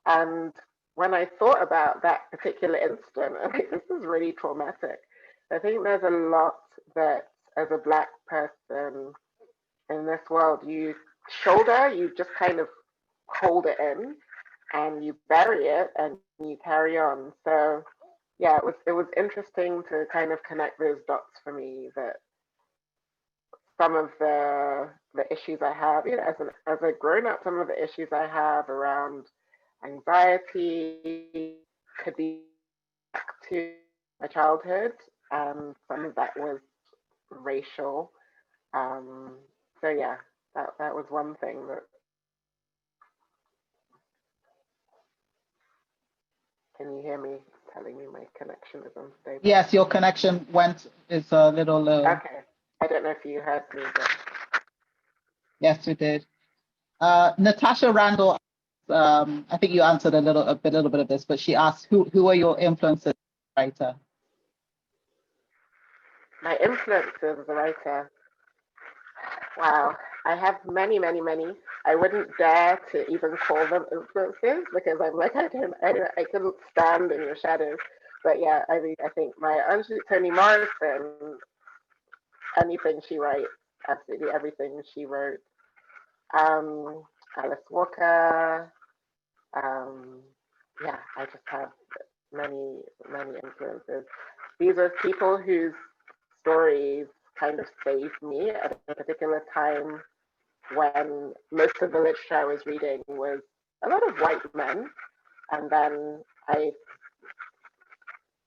And when I thought about that particular incident, I'm like, this is really traumatic. I think there's a lot that as a Black person in this world, you just kind of hold it in and you bury it and you carry on. So yeah, it was interesting to kind of connect those dots for me that some of the issues I have, as a grown up, some of the issues I have around anxiety could be back to my childhood, and some of that was racial. So yeah, that was one thing that. Can you hear me? It's telling me my connection is unstable. Yes, your connection is a little low. Okay, I don't know if you heard me, but. Yes, we did. Natasha Randall, I think you answered a little bit of this, but she asked, who are your influences as a writer? My influences as a writer. Wow, I have many, many, many. I wouldn't dare to even call them influences because I'm like, I couldn't stand in your shadows. But yeah, I mean, I think my auntie Toni Morrison, anything she writes, absolutely everything she wrote. Um, Alice Walker. Um, yeah, I just have many, many influences. These are people whose stories kind of saved me at a particular time when most of the literature I was reading was a lot of white men. And then I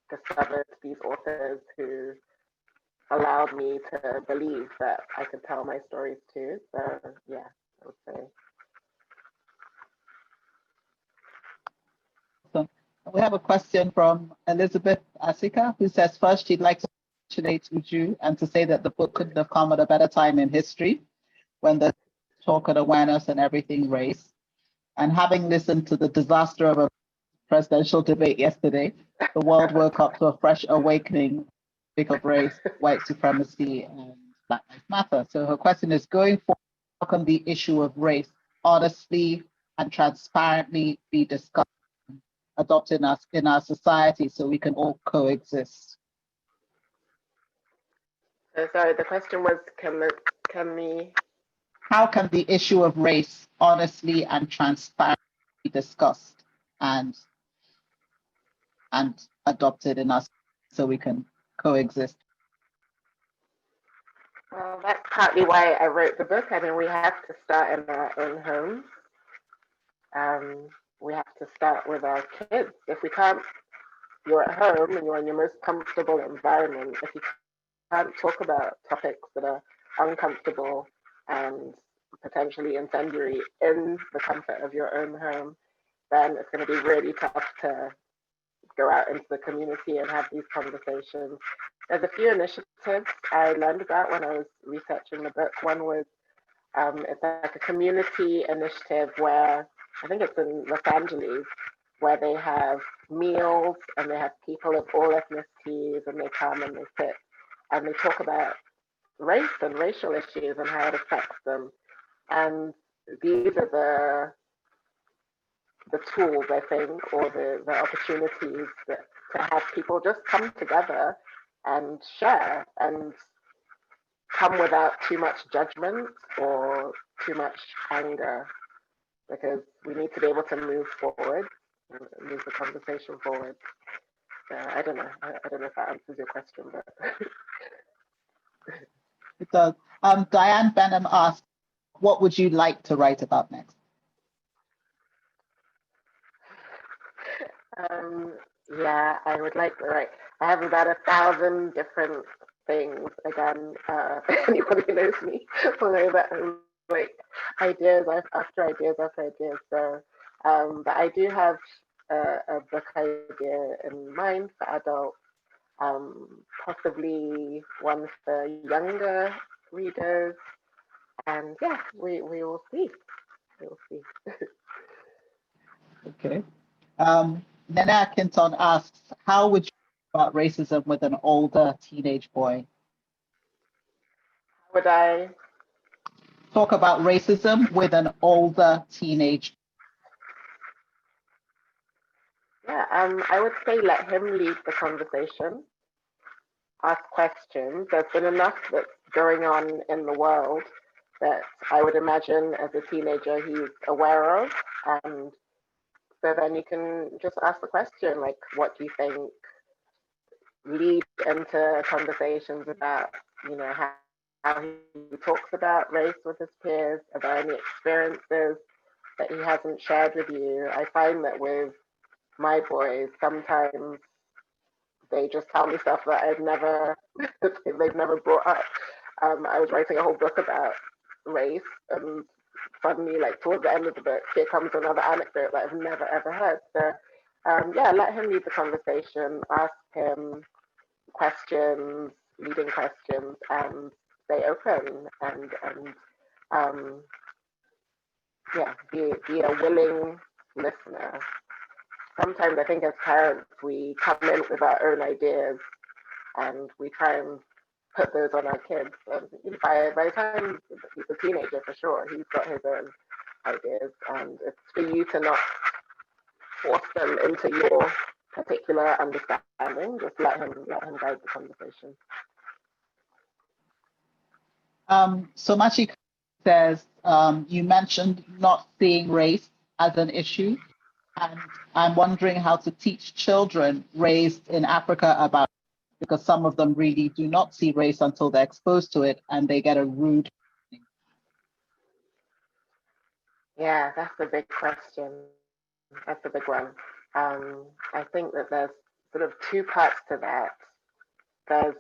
discovered these authors who allowed me to believe that I could tell my stories too. So yeah, I would say. So we have a question from Elizabeth Asika, who says, first, she'd like to congratulate Uju and to say that the book couldn't have come at a better time in history when the talk and awareness and everything race. And having listened to the disaster of a presidential debate yesterday, the world woke up to a fresh awakening of race, white supremacy, and Black Lives Matter. So her question is, going forward, how can the issue of race honestly and transparently be discussed, adopted in our society so we can all coexist? So sorry, the question was, how can the issue of race honestly and transparently be discussed and adopted in us so we can coexist? Well, that's partly why I wrote the book. I mean, we have to start in our own homes. We have to start with our kids. If we can't, you're at home and you're in your most comfortable environment. If you can't talk about topics that are uncomfortable and potentially incendiary in the comfort of your own home, then it's going to be really tough to go out into the community and have these conversations. There's a few initiatives I learned about when I was researching the book. One was it's like a community initiative where I think it's in Los Angeles, where they have meals and they have people of all ethnicities and they come and they sit and they talk about race and racial issues and how it affects them. And these are the tools, I think, or the opportunities that, to have people just come together and share and come without too much judgment or too much anger, because we need to be able to move forward, move the conversation forward. I don't know. I don't know if that answers your question, but it does. Diane Benham asked, what would you like to write about next? Yeah, I would like to write. I have about 1,000 different things. Again, anybody who knows me will know that I'm like ideas after ideas after ideas. So, but I do have a book idea in mind for adults, possibly one for younger readers, and yeah, we will see. We will see. Okay. Nana Kinton asks, how would you talk about racism with an older teenage boy? Would I talk about racism with an older teenage? Yeah, I would say let him lead the conversation, ask questions. There's been enough that's going on in the world that I would imagine as a teenager he's aware of. And so then you can just ask the question, like, what do you think? Lead into conversations about, how he talks about race with his peers. Are there any experiences that he hasn't shared with you? I find that with my boys, sometimes they just tell me stuff that they've never brought up. I was writing a whole book about race, and suddenly, like towards the end of the book, here comes another anecdote that I've never ever heard. So, yeah, let him lead the conversation, ask him questions, leading questions, and stay open and yeah, be a willing listener. Sometimes I think as parents we come in with our own ideas and we try and put those on our kids. And by the time he's a teenager, for sure, he's got his own ideas, and it's for you to not force them into your particular understanding. Just let him guide the conversation. So Machi says, you mentioned not seeing race as an issue, and I'm wondering how to teach children raised in Africa about it, because some of them really do not see race until they're exposed to it and they get a rude. Yeah, that's a big question. That's a big one. I think that there's sort of two parts to that. There's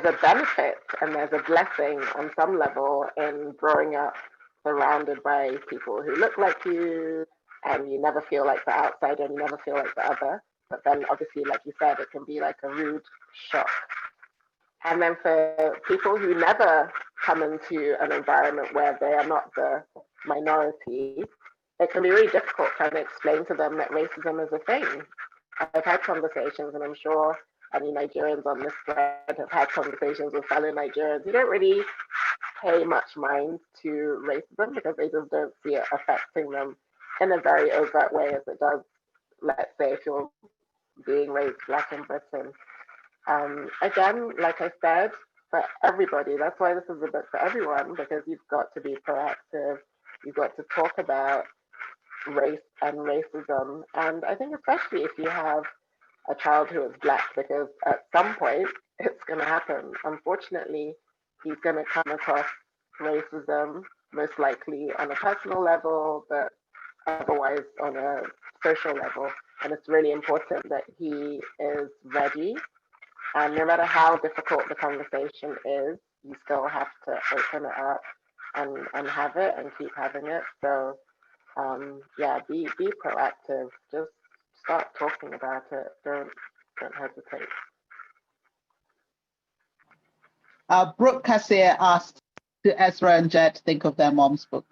a benefit and there's a blessing on some level in growing up surrounded by people who look like you, and you never feel like the outsider and you never feel like the other. But then obviously, like you said, it can be like a rude shock. And then for people who never come into an environment where they are not the minority, it can be really difficult trying to explain to them that racism is a thing. I've had conversations, and I'm sure any Nigerians on this thread have had conversations with fellow Nigerians who don't really pay much mind to racism because they just don't see it affecting them in a very overt way as it does, let's say, if you're being raised Black in Britain. Again, like I said, for everybody, that's why this is a book for everyone, because you've got to be proactive, you've got to talk about race and racism. And I think especially if you have a child who is Black, because at some point it's going to happen. Unfortunately, he's going to come across racism, most likely on a personal level, but otherwise on a social level. And it's really important that he is ready. And no matter how difficult the conversation is, you still have to open it up and have it and keep having it. So yeah, be proactive. Just start talking about it. Don't hesitate. Brooke Cassier asked, do Ezra and Jet think of their mom's book?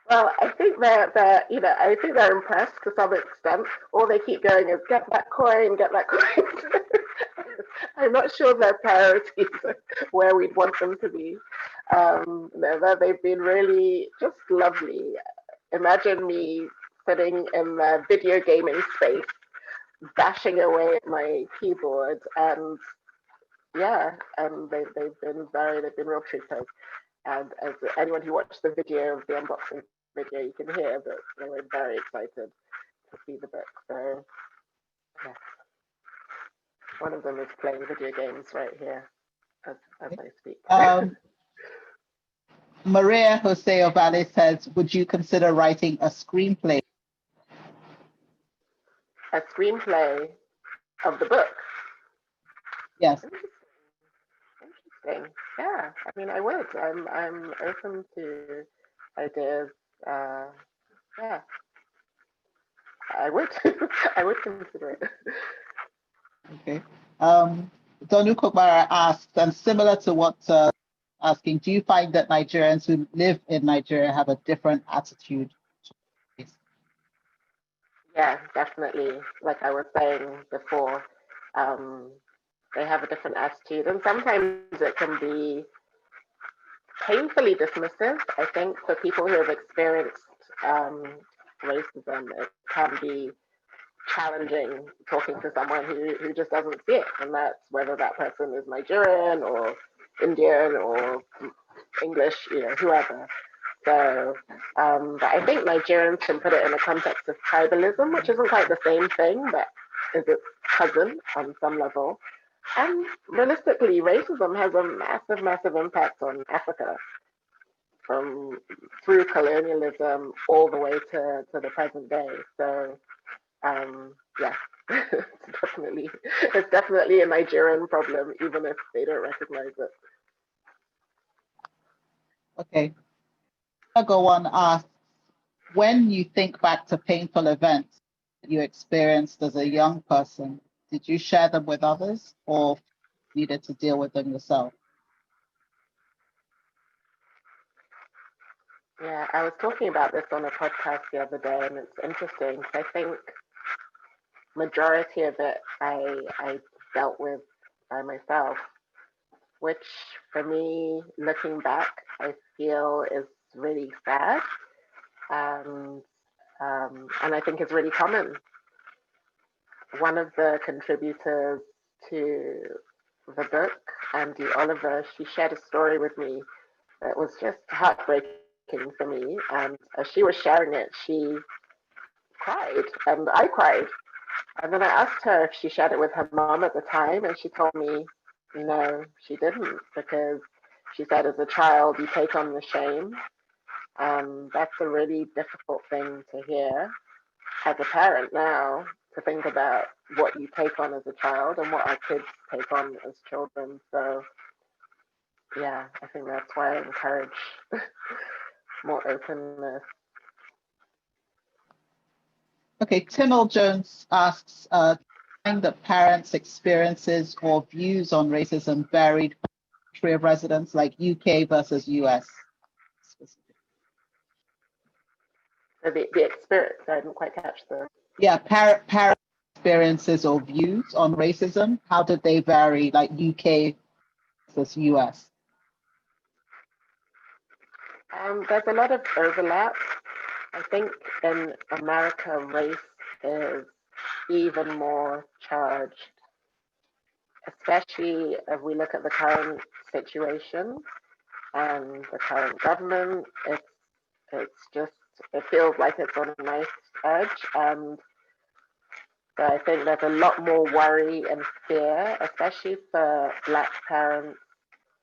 Well, I think they're I think they're impressed to some extent. All they keep going is get that coin, get that coin. I'm not sure their priorities are where we'd want them to be. They've been really just lovely. Imagine me sitting in the video gaming space, bashing away at my keyboard, and yeah, and they've been real troopers. And as anyone who watched the video of the unboxing video, you can hear that they were very excited to see the book. So yeah, one of them is playing video games right here as I speak. Maria Jose Ovale says, would you consider writing a screenplay? A screenplay of the book? Yes. Interesting. Yeah, I mean, I would. I'm open to ideas. Yeah, I would. I would consider it. Okay. Donu Kokbara asked, and similar to what asking, do you find that Nigerians who live in Nigeria have a different attitude? Yeah, definitely. Like I was saying before, they have a different attitude, and sometimes it can be painfully dismissive. I think for people who have experienced racism, it can be challenging talking to someone who just doesn't see it, and that's whether that person is Nigerian or Indian or English, whoever. So, but I think Nigerians can put it in the context of tribalism, which isn't quite the same thing, but is its cousin on some level. And realistically, racism has a massive, massive impact on Africa, from through colonialism all the way to the present day. So, yeah, it's definitely a Nigerian problem, even if they don't recognize it. Okay. Go on asks, when you think back to painful events you experienced as a young person, did you share them with others or needed to deal with them yourself? Yeah, I was talking about this on a podcast the other day, and it's interesting. I think majority of it I dealt with by myself, which for me, looking back, I feel is really sad. And I think it's really common. One of the contributors to the book, Andy Oliver, she shared a story with me that was just heartbreaking for me. And as she was sharing it, she cried, and I cried. And then I asked her if she shared it with her mom at the time, and she told me no, she didn't, because she said as a child you take on the shame, and that's a really difficult thing to hear as a parent now, to think about what you take on as a child and what our kids take on as children. So yeah, I think that's why I encourage more openness. Okay, Timel Jones asks, find that parents' experiences or views on racism varied by country of residence, like UK versus US. So the experience, I didn't quite catch the... Yeah, parent experiences or views on racism, how did they vary, like UK versus US? There's a lot of overlap. I think in America, race is even more charged, especially if we look at the current situation and the current government. It feels like it's on a nice edge, and so I think there's a lot more worry and fear, especially for Black parents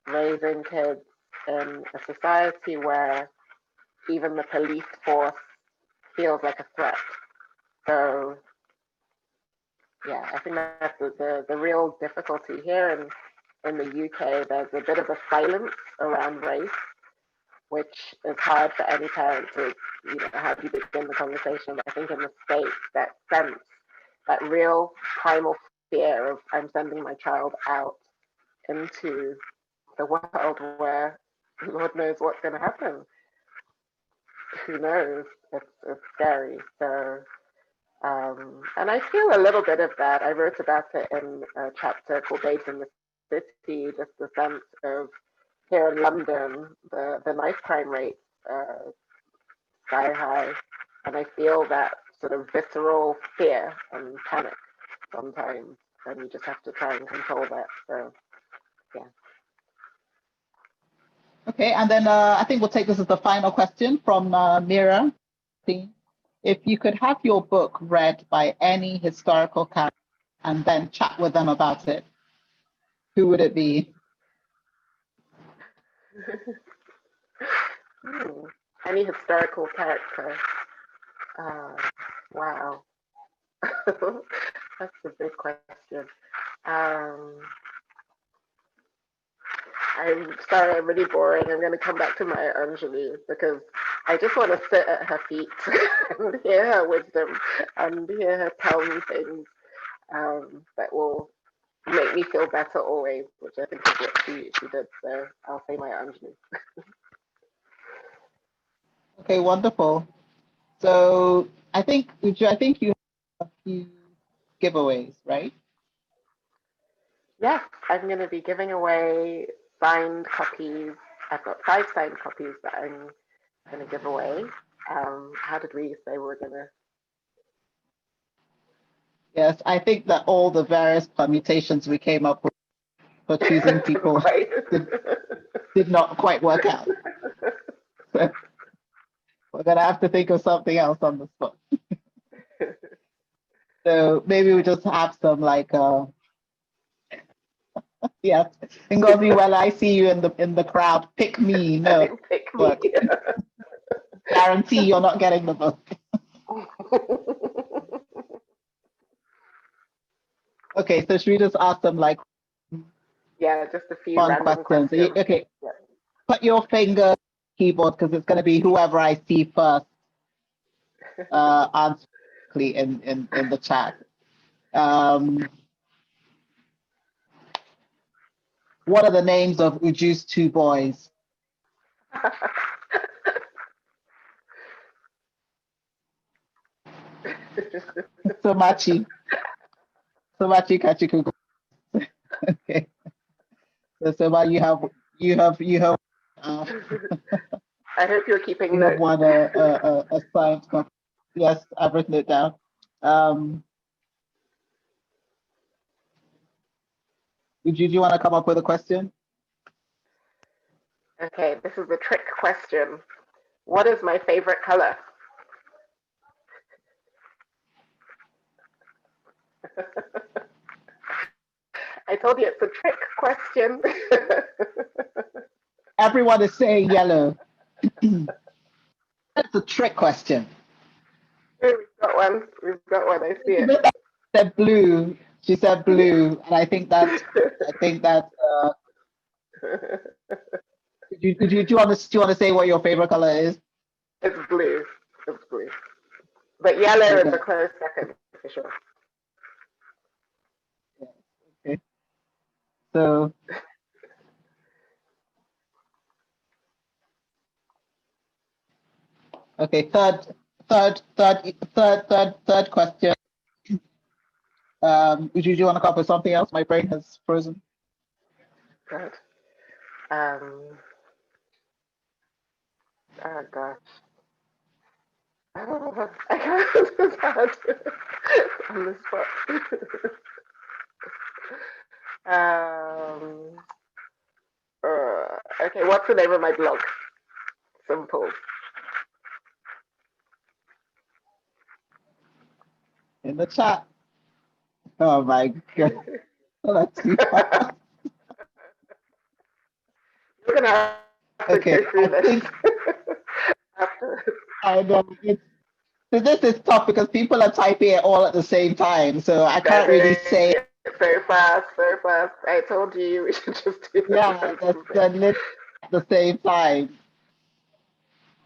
raising kids in a society where even the police force feels like a threat. So yeah, I think that's the real difficulty here in the UK. There's a bit of a silence around race, which is hard for any parent to, how do you begin the conversation? But I think in the States, that sense, that real primal fear of I'm sending my child out into the world where Lord knows what's going to happen. Who knows? It's scary. So, and I feel a little bit of that. I wrote about it in a chapter called Babes in the City, just the sense of here in London, the knife crime rate sky high, and I feel that sort of visceral fear and panic sometimes, and you just have to try and control that. So, yeah. Okay, and then I think we'll take this as the final question from Mira. If you could have your book read by any historical character and then chat with them about it, who would it be? Any historical character? Wow. That's a big question. I'm sorry, I'm really boring. I'm going to come back to my Anjali because I just want to sit at her feet and hear her wisdom and hear her tell me things that will make me feel better always, which I think is what she did. So I'll say my Anjali. Okay, wonderful. So I think, Uju, you have a few giveaways, right? Yes, I'm going to be giving away signed copies. I've got 5 signed copies that I'm going to give away. How did we say we're going to? Yes, I think that all the various permutations we came up with for choosing people right. did not quite work out. So we're going to have to think of something else on the spot. So maybe we just have some like, yes, Ngozi, when I see you in the crowd, pick me. No, pick me. but guarantee you're not getting the book. Okay, so should we just ask them like yeah, just a few fun random questions? Okay, yeah. Put your finger on the keyboard because it's going to be whoever I see first answer in the chat. What are the names of Uju's 2 boys? So Machi. So much Kachiku. Okay. So far you have I hope you're keeping you have notes. won a science conference. Yes, I've written it down. Do you want to come up with a question? Okay, this is the trick question. What is my favorite color? I told you it's a trick question. Everyone is saying yellow. That's a trick question. We've got one. We've got one. I see it. She said blue. She said blue, and I think that's. Do you want to say what your favorite color is? It's blue. It's blue. But yellow Okay. is a close second for sure. Okay. So. Okay. Third question. Do you want to come up with something else? My brain has frozen. Good. Oh gosh. I can't decide on the spot. Okay, what's the name of my blog? Simple. In the chat. Oh my god. Oh, that's too fast. You're gonna have to Okay, go through I this think after. I know so this is tough because people are typing it all at the same time, so I can't really say. So fast, so fast. I told you we should just do Yeah, that's literally at the same time.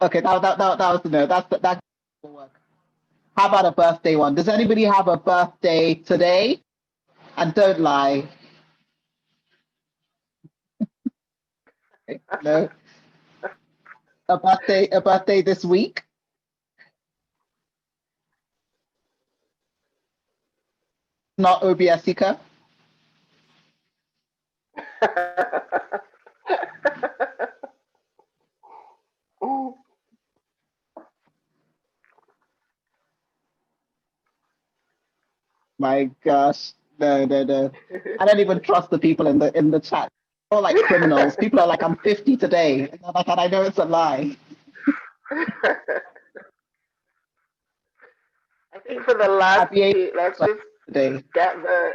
Okay, that was the no. That will work. How about a birthday one? Does anybody have a birthday today? And don't lie. No. A birthday this week? Not Uju Asika? My gosh. No. I don't even trust the people in the chat. They're all like criminals. People are like, I'm 50 today. And I know it's a lie. I think for the last Happy two, let's just today. get a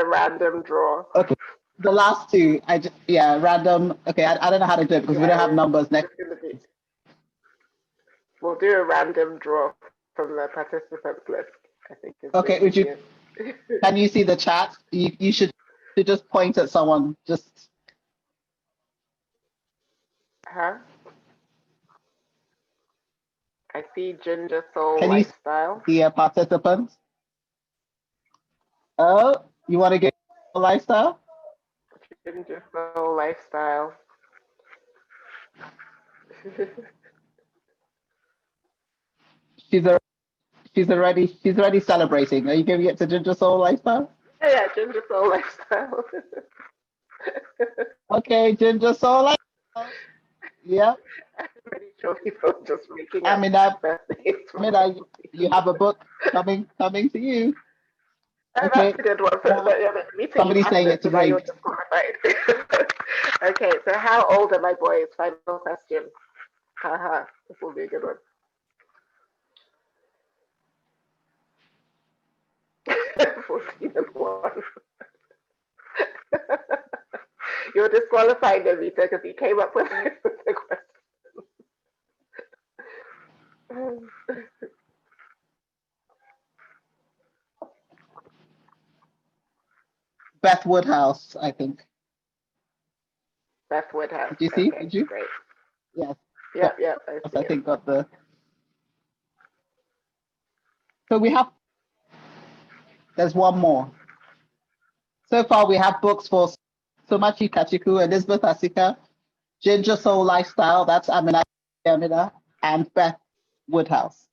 random draw. Okay. The last two, random. Okay, I don't know how to do it because we don't have numbers next. We'll do a random draw from the participants list. I think. Okay, Uju, can you see the chat? You should just point at someone. Just. Huh? I see Ginger Soul Can Lifestyle. You see the participants? Oh, you want to get a lifestyle? Ginger Soul Lifestyle. She's already celebrating. Are you giving it to Ginger Soul Lifestyle? Yeah, Ginger Soul Lifestyle. Okay, Ginger Soul Lifestyle. Yep. I'm pretty sure people are just making I up mean, birthdays. you have a book coming to you. Oh, Okay. that's a good one. Somebody's saying it's so now you're rigged. disqualified. Okay, so how old are my boys? Final question. Haha, this will be a good one. 14 and 1. You're disqualified, Navita, because you came up with the question. Beth Woodhouse, I think. Beth Woodhouse. Did you see? Okay, Did you? great. Yes. Yeah, I think got the. So we have. There's one more. So far, we have books for Somachi Kachiku, Elizabeth Asika, Ginger Soul Lifestyle, that's Amina, and Beth Woodhouse.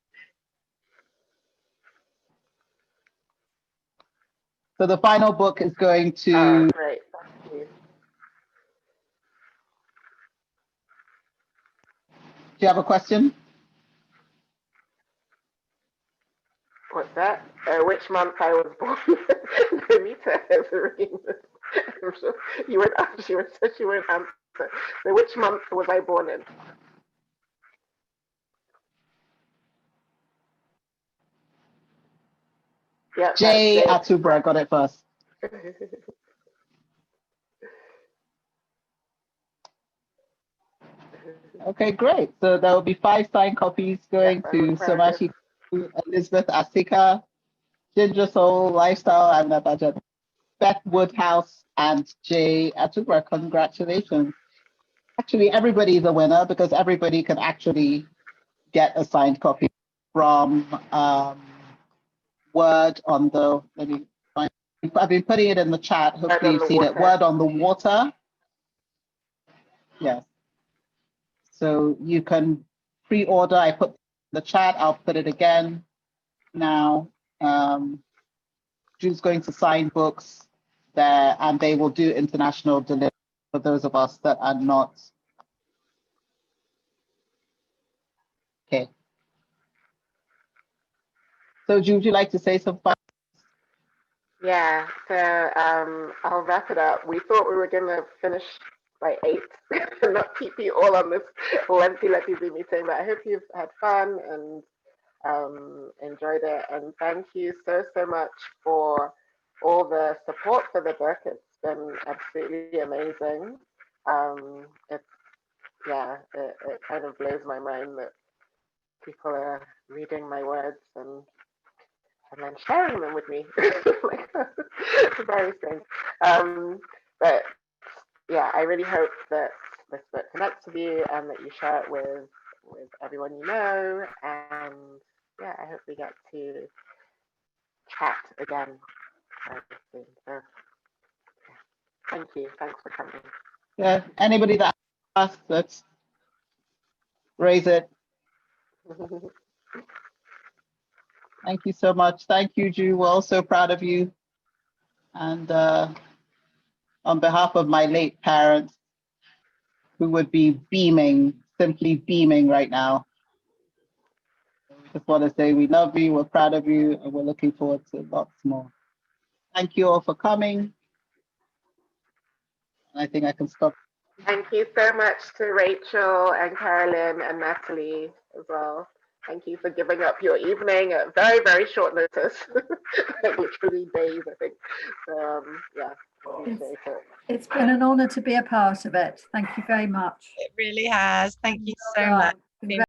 So the final book is going to. Oh, great. Thank you. Do you have a question? What's that? Which month I was born? Anita is reading this. I'm sure you would answer. She won't answer. So which month was I born in? Yeah, Jay Atubra got it first. Okay, great. So there will be 5 signed copies going to Somachi, Elizabeth Asika, Ginger Soul, Lifestyle, and Nabaja, Beth Woodhouse, and Jay Atubra. Congratulations. Actually, everybody is a winner because everybody can actually get a signed copy from Word on the, let me find, I've been putting it in the chat. Hopefully you've seen it. Word on the Water. Yes. So you can pre-order. I put the chat. I'll put it again now. Drew's going to sign books there, and they will do international delivery for those of us that are not. Okay. So, Drew, would you like to say something? Yeah. So I'll wrap it up. We thought we were gonna finish by 8 and not keep you all on this lengthy Zoom meeting, but I hope you've had fun and enjoyed it. And thank you so much for all the support for the book. It's been absolutely amazing. It kind of blows my mind that people are reading my words and then sharing them with me. Like, very strange. But yeah, I really hope that this book connects with you and that you share it with everyone you know. And yeah, I hope we get to chat again very soon. So yeah, thank you. Thanks for coming. Yeah. Anybody that asks, let's raise it. Thank you so much. Thank you, Drew. We're all so proud of you. And on behalf of my late parents, who would be beaming, simply beaming right now, just want to say we love you, we're proud of you, and we're looking forward to lots more. Thank you all for coming. And I think I can stop. Thank you so much to Rachel and Carolyn and Natalie as well. Thank you for giving up your evening at very, very short notice, like literally days, I think. Yeah, appreciate it. It's been an honor to be a part of it. Thank you very much. It really has. Thank you so Well much. done.